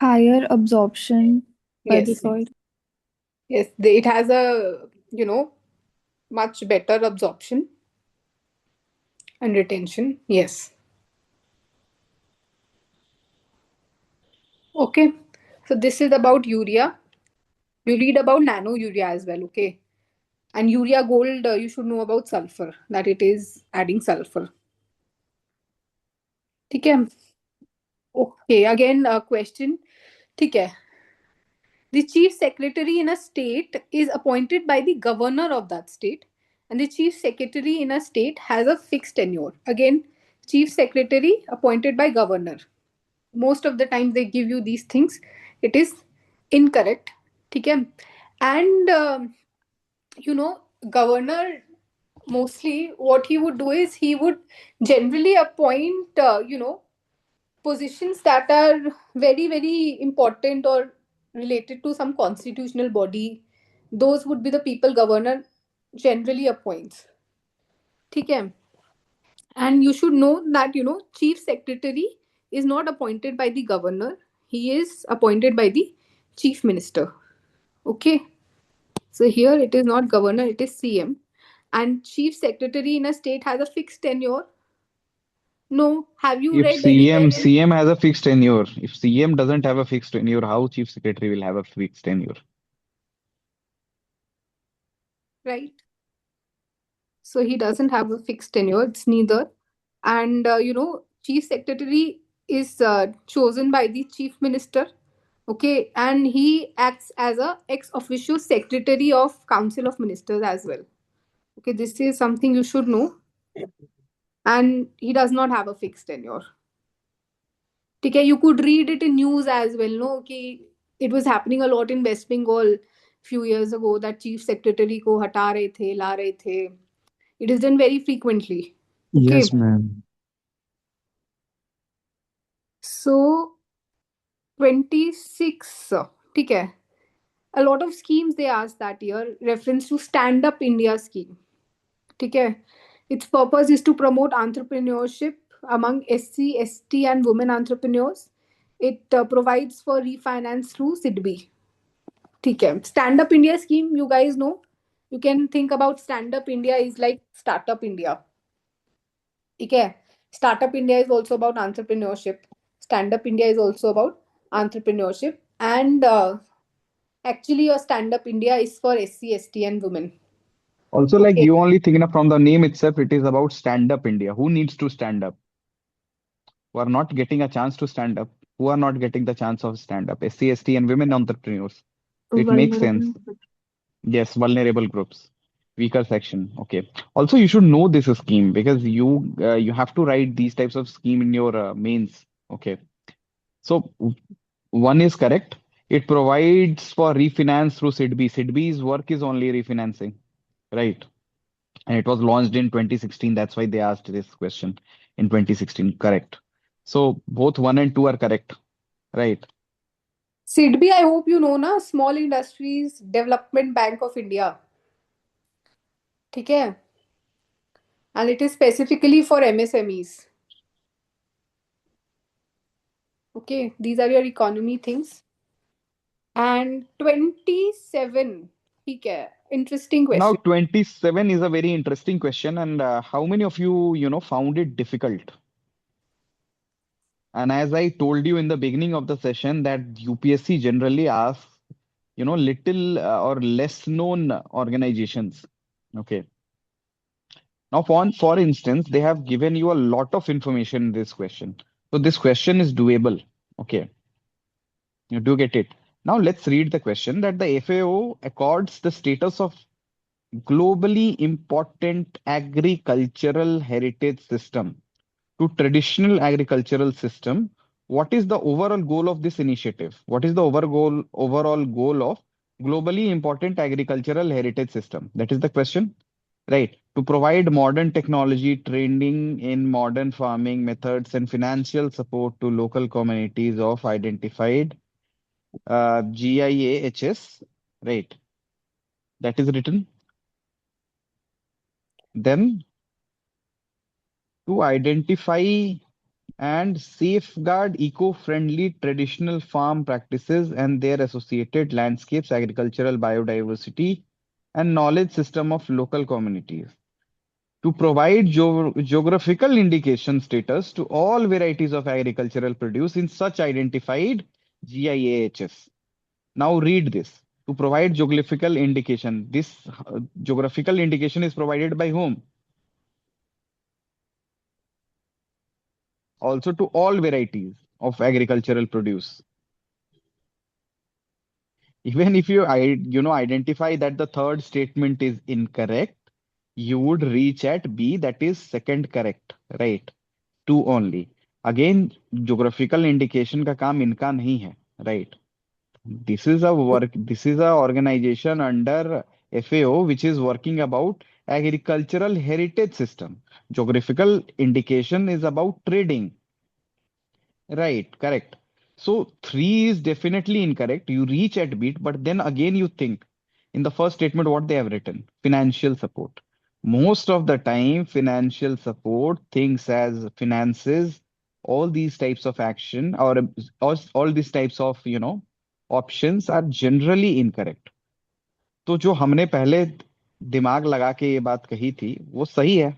Higher absorption by the Yes, soil. yes. It has a much better absorption and retention. Yes. Okay. So this is about urea. You read about nano urea as well. Okay. And urea gold, you should know about sulfur, that it is adding sulfur. ठीक है. Okay, again a question. ठीक है. The chief secretary in a state is appointed by the governor of that state, And the chief secretary in a state has a fixed tenure. Again, chief secretary appointed by governor. Most of the time they give you these things. It is incorrect. Okay? And governor mostly what he would do is he would generally appoint positions that are very very important or related to some constitutional body. Those would be the people governor generally appoints. Okay? And you should know that chief secretary is not appointed by the governor. He is appointed by the chief minister. Okay? So here it is not governor, it is CM. And chief secretary in a state has a fixed tenure. No, have you If read anywhere in CM has a fixed tenure, if CM doesn't have a fixed tenure, how chief secretary will have a fixed tenure? right? So he doesn't have a fixed tenure. It's neither. And chief secretary is chosen by the chief minister. Okay, and he acts as a ex officio secretary of council of ministers as well. Okay, this is something you should know. And he does not have a fixed tenure. ठीक है, you could read it in news as well, no, कि it was happening a lot in West Bengal few years ago that chief secretary को हटा रहे थे, ला रहे थे. It is done very frequently. Okay, Yes, ma'am. so 26, ठीक है. A lot of schemes they asked that year reference to Stand Up India scheme. ठीक है. Its purpose is to promote entrepreneurship among SC, ST and women entrepreneurs. It provides for refinance through SIDBI. ठीक है. Stand Up India scheme, you guys know. You can think about Stand Up India is like Startup India. ठीक है. Startup India is also about entrepreneurship. Stand Up India is also about entrepreneurship. And actually, your Stand Up India is for SC, ST and women. Also, like Okay. you only thinking of from the name itself, it is about stand up India. Who needs to stand up? Who are not getting a chance to stand up? Who are not getting the chance of stand up? SC, ST, and women entrepreneurs. So it makes sense. Vulnerable. Yes, vulnerable groups, weaker section. Okay. Also, you should know this scheme because you have to write these types of scheme in your mains. Okay. So one is correct. It provides for refinance through SIDBI. SIDBI's work is only refinancing, right? And it was launched in 2016. That's why they asked this question in 2016. Correct. So both one and two are correct, right? SIDBI, I hope you know ना, Small Industries Development Bank of India. ठीक है. And it is specifically for MSMEs. Okay, these are your economy things. And 27, ठीक है. Interesting Now, question. 27 is a very interesting question. And how many of you found it difficult? And as I told you in the beginning of the session, that UPSC generally asks, little or less known organizations. Okay. Now, for instance, they have given you a lot of information in this question. So this question is doable. Okay. You do get it. Now let's read the question that the FAO accords the status of globally important agricultural heritage system to traditional agricultural system. What is the overall goal of this initiative? What is the overall goal of globally important agricultural heritage system? That is the question, right? To provide modern technology, training in modern farming methods, and financial support to local communities of identified GIAHS, right? That is written. Then to identify and safeguard eco-friendly traditional farm practices and their associated landscapes, agricultural biodiversity, and knowledge system of local communities. To provide geographical indication status to all varieties of agricultural produce in such identified GIAHS. Now read this. To provide geographical indication. This geographical indication is provided by whom? Also to all varieties of agricultural produce. Even if you identify that the third statement is incorrect, you would reach at B, that is second correct, right? Two only. Again, geographical indication का काम इनका नहीं है, right? This is a organization under FAO which is working about agricultural heritage system. Geographical indication is about trading. Right, correct. So three is definitely incorrect. You reach at beat, but then again you think in the first statement what they have written, financial support. Most of the time, financial support, things as finances, all these types of action or all these types of, options are generally incorrect. तो जो हमने पहले दिमाग लगा के ये बात कही थी वो सही है.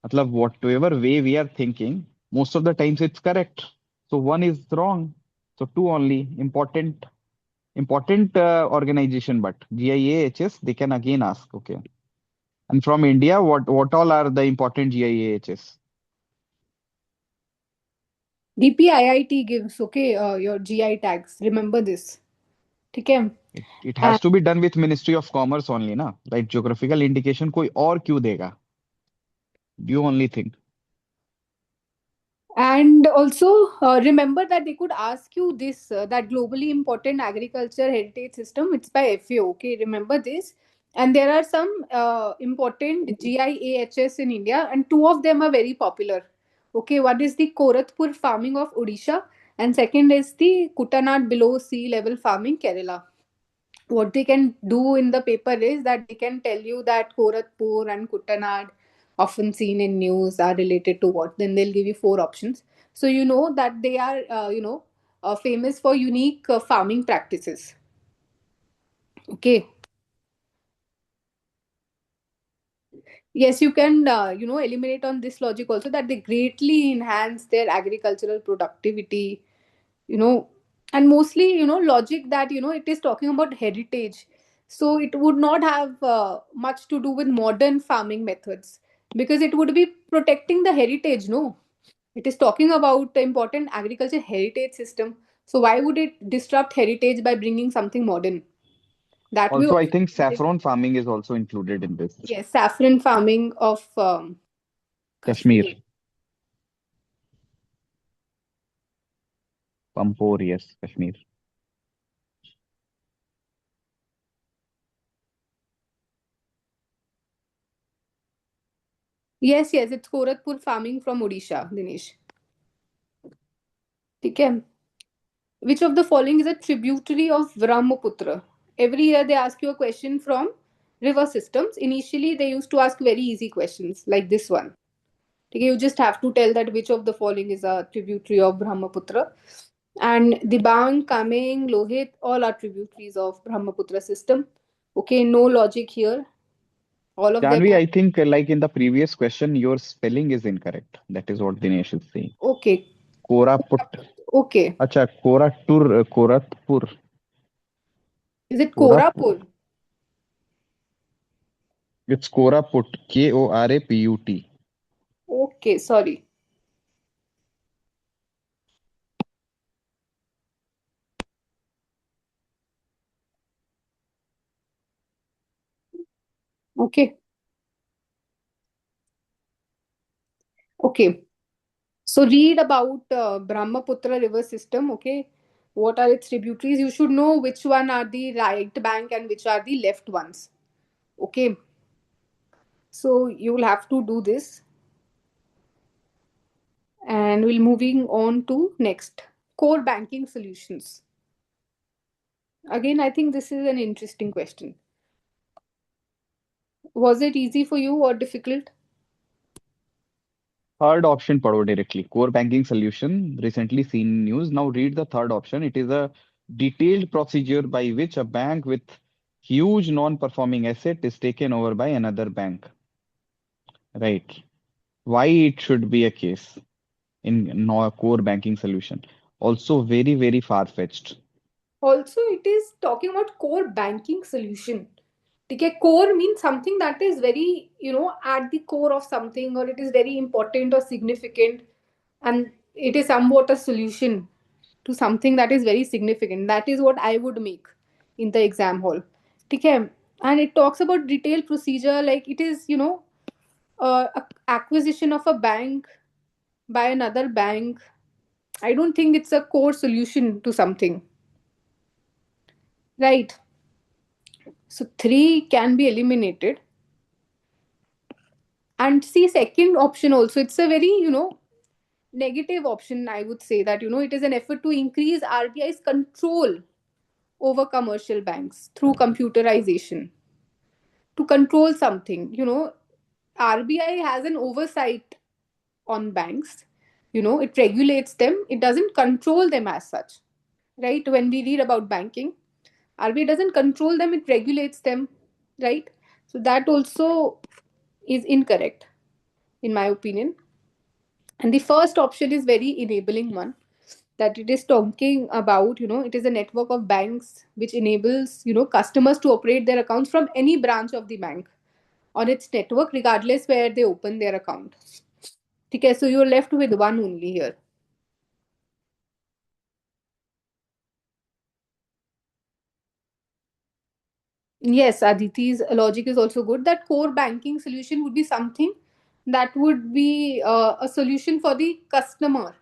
मतलब whatever way we are thinking, most of the times it's correct. So one is wrong. So two only. Important organization, but GIAHS they can again ask. Okay. And from India, what all are the important GIAHS? DPIIT gives, okay, your GI tags. Remember this. Okay. It has to be done with Ministry of Commerce only, na? Right? Geographical indication कोई और क्यों देगा? You only think. And also remember that they could ask you this, that globally important agriculture heritage system, it's by FAO, okay, remember this. And there are some important GIAHS in India, and two of them are very popular. Okay, one is the Koratpur farming of Odisha, and second is the Kutanad below sea level farming Kerala. What they can do in the paper is that they can tell you that Koratpur and Kuttanad, often seen in news, are related to what. Then they'll give you four options. So you know that they are, famous for unique farming practices. Okay. Yes, you can, eliminate on this logic also that they greatly enhance their agricultural productivity, you know, and mostly, logic that, it is talking about heritage. So it would not have much to do with modern farming methods, because it would be protecting the heritage, no? It is talking about the important agriculture heritage system. So why would it disrupt heritage by bringing something modern? That way Also, I also, think saffron farming is also included in this. yes, saffron farming of Kashmir, Kashmir. Pampore, yes, Kashmir. Yes, yes, it's Koratpur farming from Odisha, Dinesh. Okay. Which of the following is a tributary of Brahmaputra? Every year they ask you a question from river systems. Initially, they used to ask very easy questions like this one. Okay, you just have to tell that which of the following is a tributary of Brahmaputra. And Dibang, Kameng, Lohit, all are tributaries of Brahmaputra system. Okay, no logic here. All of them Janvi, are I think like in the previous question, your spelling is incorrect. That is what Dinesh is saying. okay. Koraput. Okay. Acha, Koratpur. Is it Korapur. Korapur? It's Koraput. Koraput. Okay, sorry. Okay. Okay. So read about Brahmaputra river system. Okay, what are its tributaries? You should know which one are the right bank and which are the left ones. Okay, so you will have to do this, and we'll moving on to next core banking solutions. Again, I think this is an interesting question. Was it easy for you or difficult? Third option पढ़ो directly. Core banking solution recently seen in news. Now read the third option. It is a detailed procedure by which a bank with huge non-performing asset is taken over by another bank. Right. Why it should be a case in no core banking solution. Also very, very far-fetched. Also, it is talking about core banking solution. Okay, core means something that is very, at the core of something, or it is very important or significant, and it is somewhat a solution to something that is very significant. That is what I would make in the exam hall. Okay, and it talks about detailed procedure, like it is, acquisition of a bank by another bank. I don't think it's a core solution to something, right? So 3 can be eliminated. And see, second option also, it's a very, negative option, I would say, that, it is an effort to increase RBI's control over commercial banks through computerization to control something. RBI has an oversight on banks. It regulates them, it doesn't control them as such, right? When we read about banking, RBI doesn't control them, it regulates them, right? So that also is incorrect, in my opinion. And the first option is very enabling one, that it is talking about, it is a network of banks which enables, customers to operate their accounts from any branch of the bank on its network, regardless where they open their account. Okay, so you're left with one only here. Yes, Aditi's logic is also good. That core banking solution would be something that would be a solution for the customer,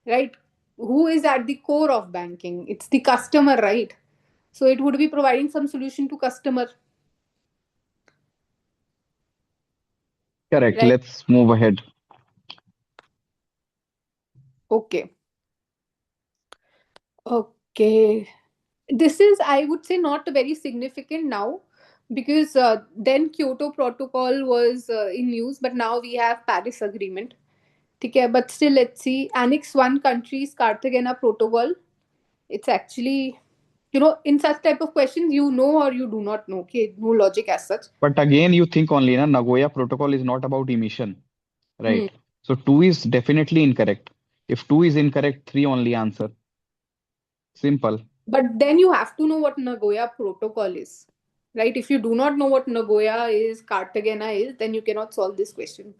right? Who is at the core of banking? It's the customer, right? So it would be providing some solution to customer, Correct. right? Let's move ahead. Okay. Okay. This is, I would say, not very significant now, because then Kyoto Protocol was in use, but now we have Paris Agreement. Okay, but still, let's see. Annex 1 countries, Cartagena Protocol. It's actually, in such type of questions, you know or you do not know. Okay, no logic as such. But again, you think only, na, Nagoya Protocol is not about emission, Hmm. right? So 2 is definitely incorrect. If 2 is incorrect, 3 only answer. Simple. But then you have to know what Nagoya Protocol is, right? If you do not know what Nagoya is, Cartagena is, then you cannot solve this question.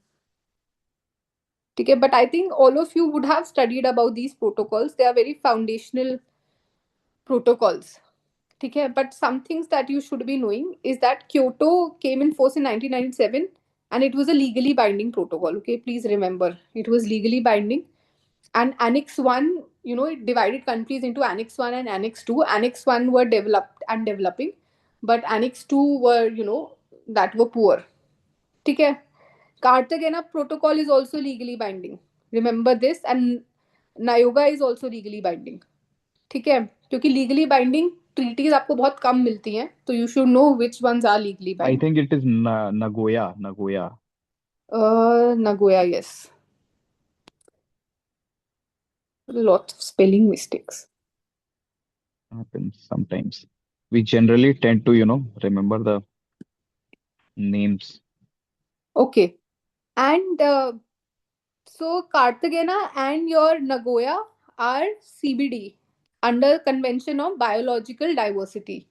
Okay, but I think all of you would have studied about these protocols. They are very foundational protocols. Okay, but some things that you should be knowing is that Kyoto came in force in 1997, and it was a legally binding protocol. Okay, please remember, it was legally binding. And Annex 1, it divided countries into Annex 1 and Annex 2. Annex 1 were developed and developing, but Annex 2 were, that were poor. Okay. Cartagena Protocol is also legally binding. Remember this. And Nayoga is also legally binding. ठीक है, क्योंकि legally binding treaties आपको बहुत कम मिलती हैं, तो you should know which ones are legally I bind. think it is Nagoya. Nagoya Nagoya, yes. Lot of spelling mistakes. happens sometimes. We generally tend to, remember the names. Okay. And so Cartagena and your Nagoya are CBD, under Convention of Biological Diversity.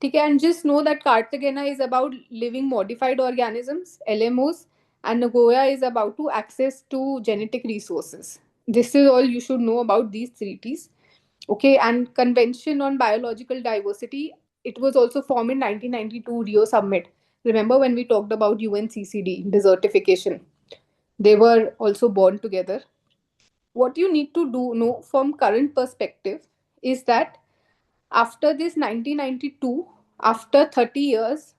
Okay, and just know that Cartagena is about living modified organisms, LMOs, and Nagoya is about to access to genetic resources. This is all you should know about these treaties. Okay, and Convention on Biological Diversity, it was also formed in 1992 Rio Summit. Remember when we talked about UNCCD, desertification? They were also born together. What you need to do know from current perspective is that after this 1992, after 30 years,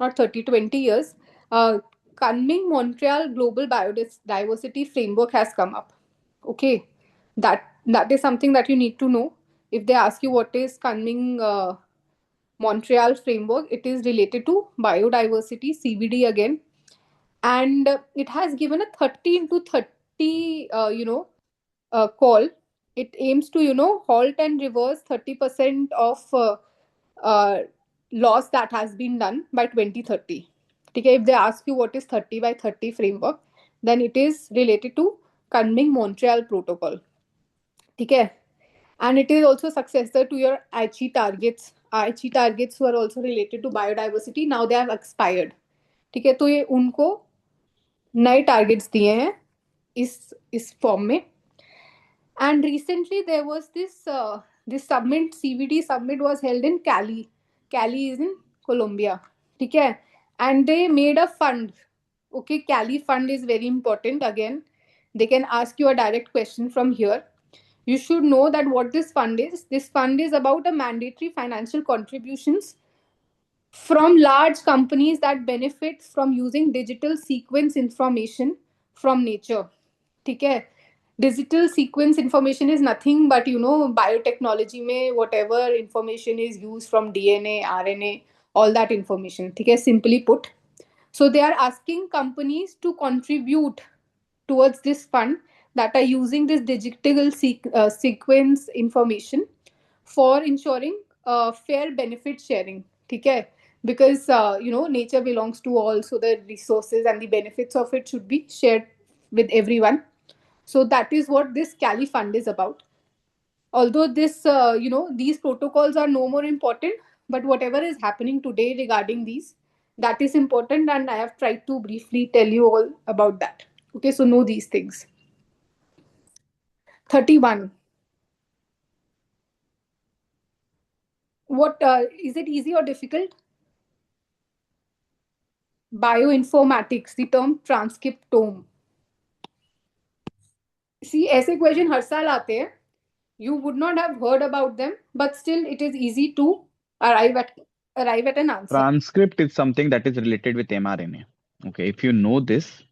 not 30, 20 years, Kunming Montreal Global Biodiversity Framework has come up. Okay, that is something that you need to know. If they ask you what is Kunming Montreal Framework, it is related to biodiversity, CBD again, and it has given a 30 into 30, call. It aims to, halt and reverse 30% of uh, loss that has been done by 2030. Okay, if they ask you what is 30 by 30 framework, then it is related to Kunming Montreal Protocol. Okay, and it is also successor to your Aichi targets. Aichi targets were also related to biodiversity. Now they have expired. ठीक है, तो ये उनको नए targets दिए हैं इस form में. And recently this summit, CVD summit, was held in Cali. Cali is in Colombia. ठीक है? And they made a fund. Okay, Cali fund is very important. Again, they can ask you a direct question from here. You should know that what this fund is. This fund is about a mandatory financial contributions from large companies that benefit from using digital sequence information from nature. ठीक है? Digital sequence information is nothing but biotechnology में whatever information is used from DNA, RNA, all that information. ठीक है? Simply put, so they are asking companies to contribute towards this fund that are using this digital sequence information for ensuring fair benefit sharing. Okay? Because nature belongs to all, so the resources and the benefits of it should be shared with everyone. So that is what this Cali fund is about. Although these protocols are no more important, but whatever is happening today regarding these, that is important, and I have tried to briefly tell you all about that. Okay, so know these things. 31. What is it, easy or difficult? Bioinformatics, the term transcriptome. See, ऐसे question हर साल आते हैं. You would not have heard about them, but still it is easy to arrive at an answer. Transcript is something that is related with mRNA. Okay, if you know this,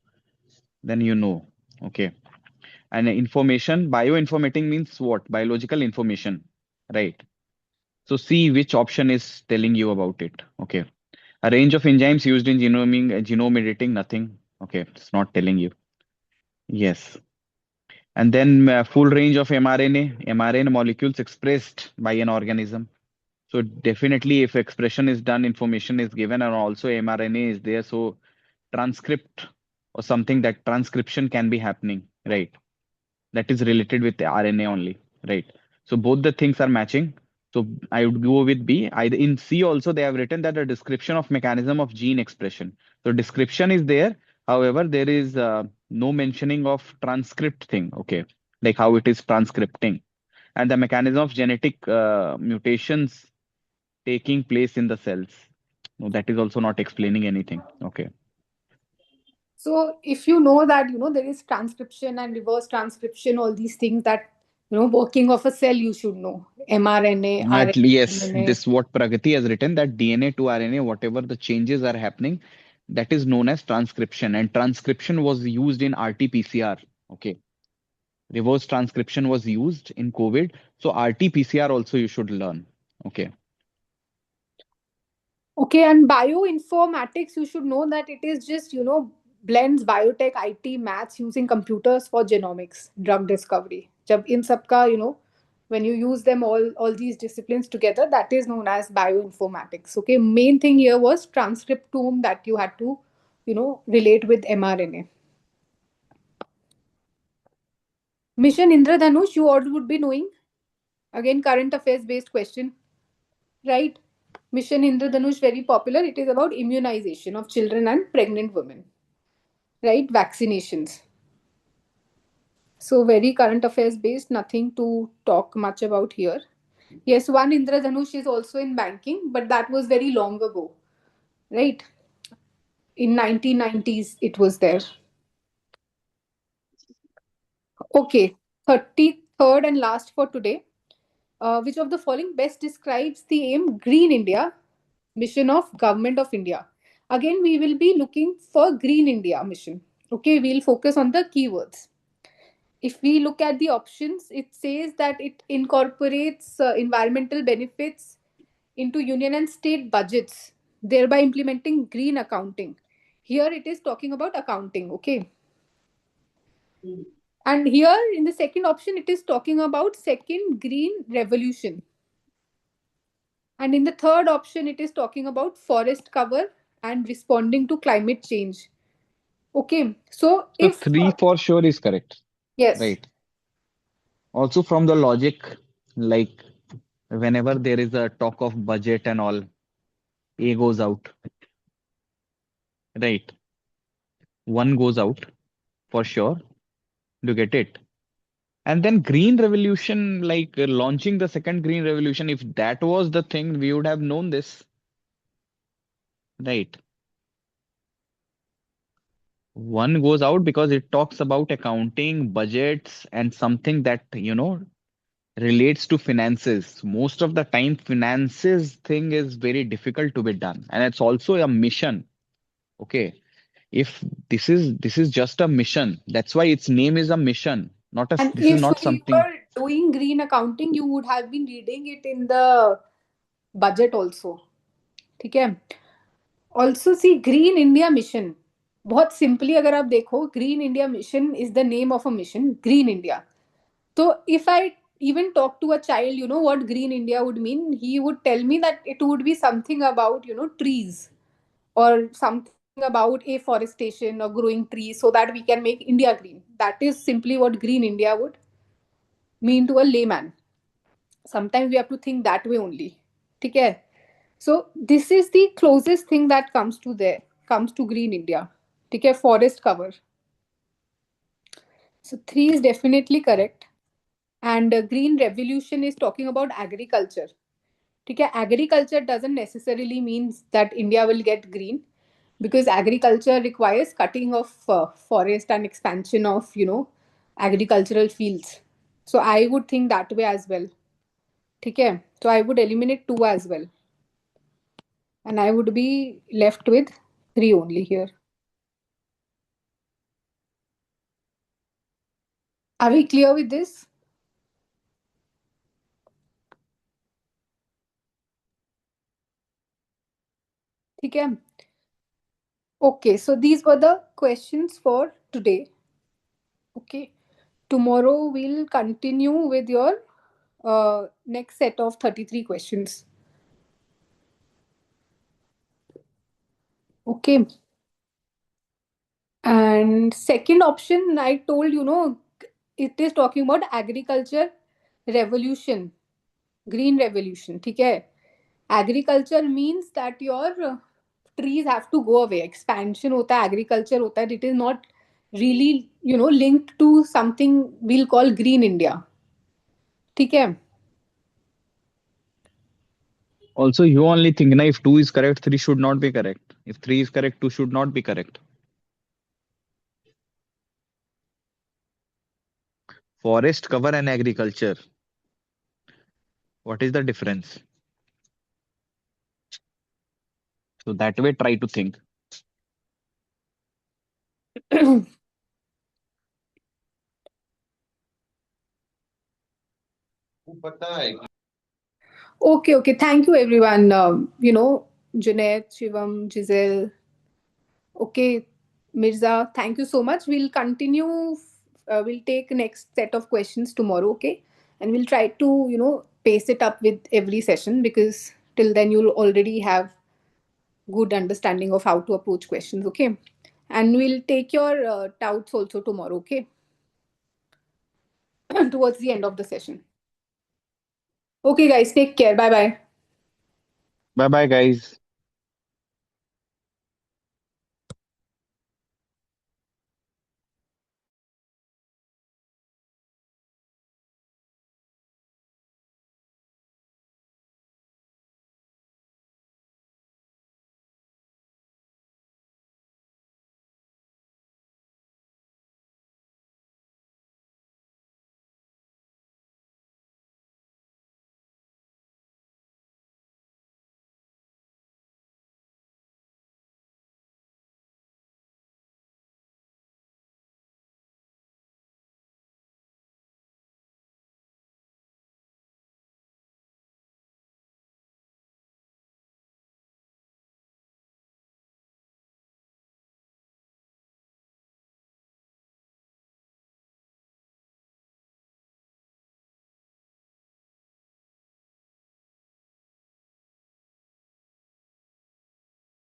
then you know. Okay, and information, bioinformating means what? Biological information, right? So see which option is telling you about it. Okay, a range of enzymes used in genome editing, nothing. Okay, it's not telling you. Yes. And then full range of mRNA molecules expressed by an organism. So definitely if expression is done, information is given, and also mRNA is there. So transcript or something, that transcription can be happening, right? That is related with the RNA only, right? So both the things are matching. So I would go with B. In C also they have written that a description of mechanism of gene expression. So description is there. However, there is no mentioning of transcript thing. Okay, like how it is transcripting, and the mechanism of genetic mutations taking place in the cells. No, that is also not explaining anything. Okay. So if you know that there is transcription and reverse transcription, all these things that working of a cell, you should know mRNA, Yes, RNA. this what Pragati has written, that DNA to RNA, whatever the changes are happening, that is known as transcription. And transcription was used in RT-PCR. Okay. Reverse transcription was used in COVID. So RT-PCR also you should learn. Okay. Okay, and bioinformatics, you should know that it is just blends biotech, IT, maths using computers for genomics, drug discovery. जब इन सब का when you use them all these disciplines together, that is known as bioinformatics. Okay, main thing here was transcriptome that you had to relate with mRNA. Mission Indradhanush, you all would be knowing. Again, current affairs based question, right? Mission Indradhanush, very popular. It is about immunization of children and pregnant women, right? Vaccinations. So very current affairs based, nothing to talk much about here. Yes, one Indradhanush is also in banking, but that was very long ago, right? In 1990s, it was there. Okay, 33rd and last for today. Which of the following best describes the aim Green India mission of Government of India? Again, we will be looking for Green India mission. Okay, we'll focus on the keywords. If we look at the options, it says that it incorporates environmental benefits into union and state budgets, thereby implementing green accounting. Here it is talking about accounting, okay? And here in the second option, it is talking about second green revolution. And in the third option, it is talking about forest cover and responding to climate change. Okay, so So if, three for sure is correct, yes, right? Also from the logic, like whenever there is a talk of budget and all, A goes out, right? One goes out for sure. Do you get it? And then green revolution, like launching the second green revolution, if that was the thing, we would have known this. right? One goes out because it talks about accounting, budgets, and something that, relates to finances. Most of the time, finances thing is very difficult to be done, and it's also a mission. Okay, if this is just a mission, that's why its name is a mission, not a. And This is if not you something. were doing green accounting, you would have been reading it in the budget also. ठीक है. Also see Green India Mission. बहुत simply अगर आप देखो, Green India Mission is the name of a mission, Green India. So if I even talk to a child, what Green India would mean, he would tell me that it would be something about, trees, or something about afforestation or growing trees so that we can make India green. That is simply what Green India would mean to a layman. Sometimes we have to think that way only. Okay? So this is the closest thing that comes to Green India. Okay? Forest cover. So 3 is definitely correct. And green revolution is talking about agriculture. Okay? Agriculture doesn't necessarily mean that India will get green, because agriculture requires cutting of forest and expansion of agricultural fields. So I would think that way as well. Okay? So I would eliminate 2 as well, and I would be left with 3 only here. Are we clear with this? Okay. Okay, so these were the questions for today. Okay. Tomorrow we'll continue with your next set of 33 questions. Okay. And second option, I told it is talking about agriculture revolution, green revolution. Okay. Agriculture means that your trees have to go away. Expansion hota hai, agriculture hota hai. It is not really, linked to something we'll call Green India. Okay. Also, you only think na, if 2 is correct, 3 should not be correct. If 3 is correct, 2 should not be correct. Forest cover and agriculture. What is the difference? So that way, try to think. Okay. Thank you, everyone. Junaid, Shivam, Giselle. Okay, Mirza, thank you so much. We'll continue. We'll take next set of questions tomorrow. Okay, and we'll try to pace it up with every session, because till then you'll already have good understanding of how to approach questions. Okay, and we'll take your doubts also tomorrow. Okay, towards the end of the session. Okay, guys, take care. Bye bye. Bye bye, guys.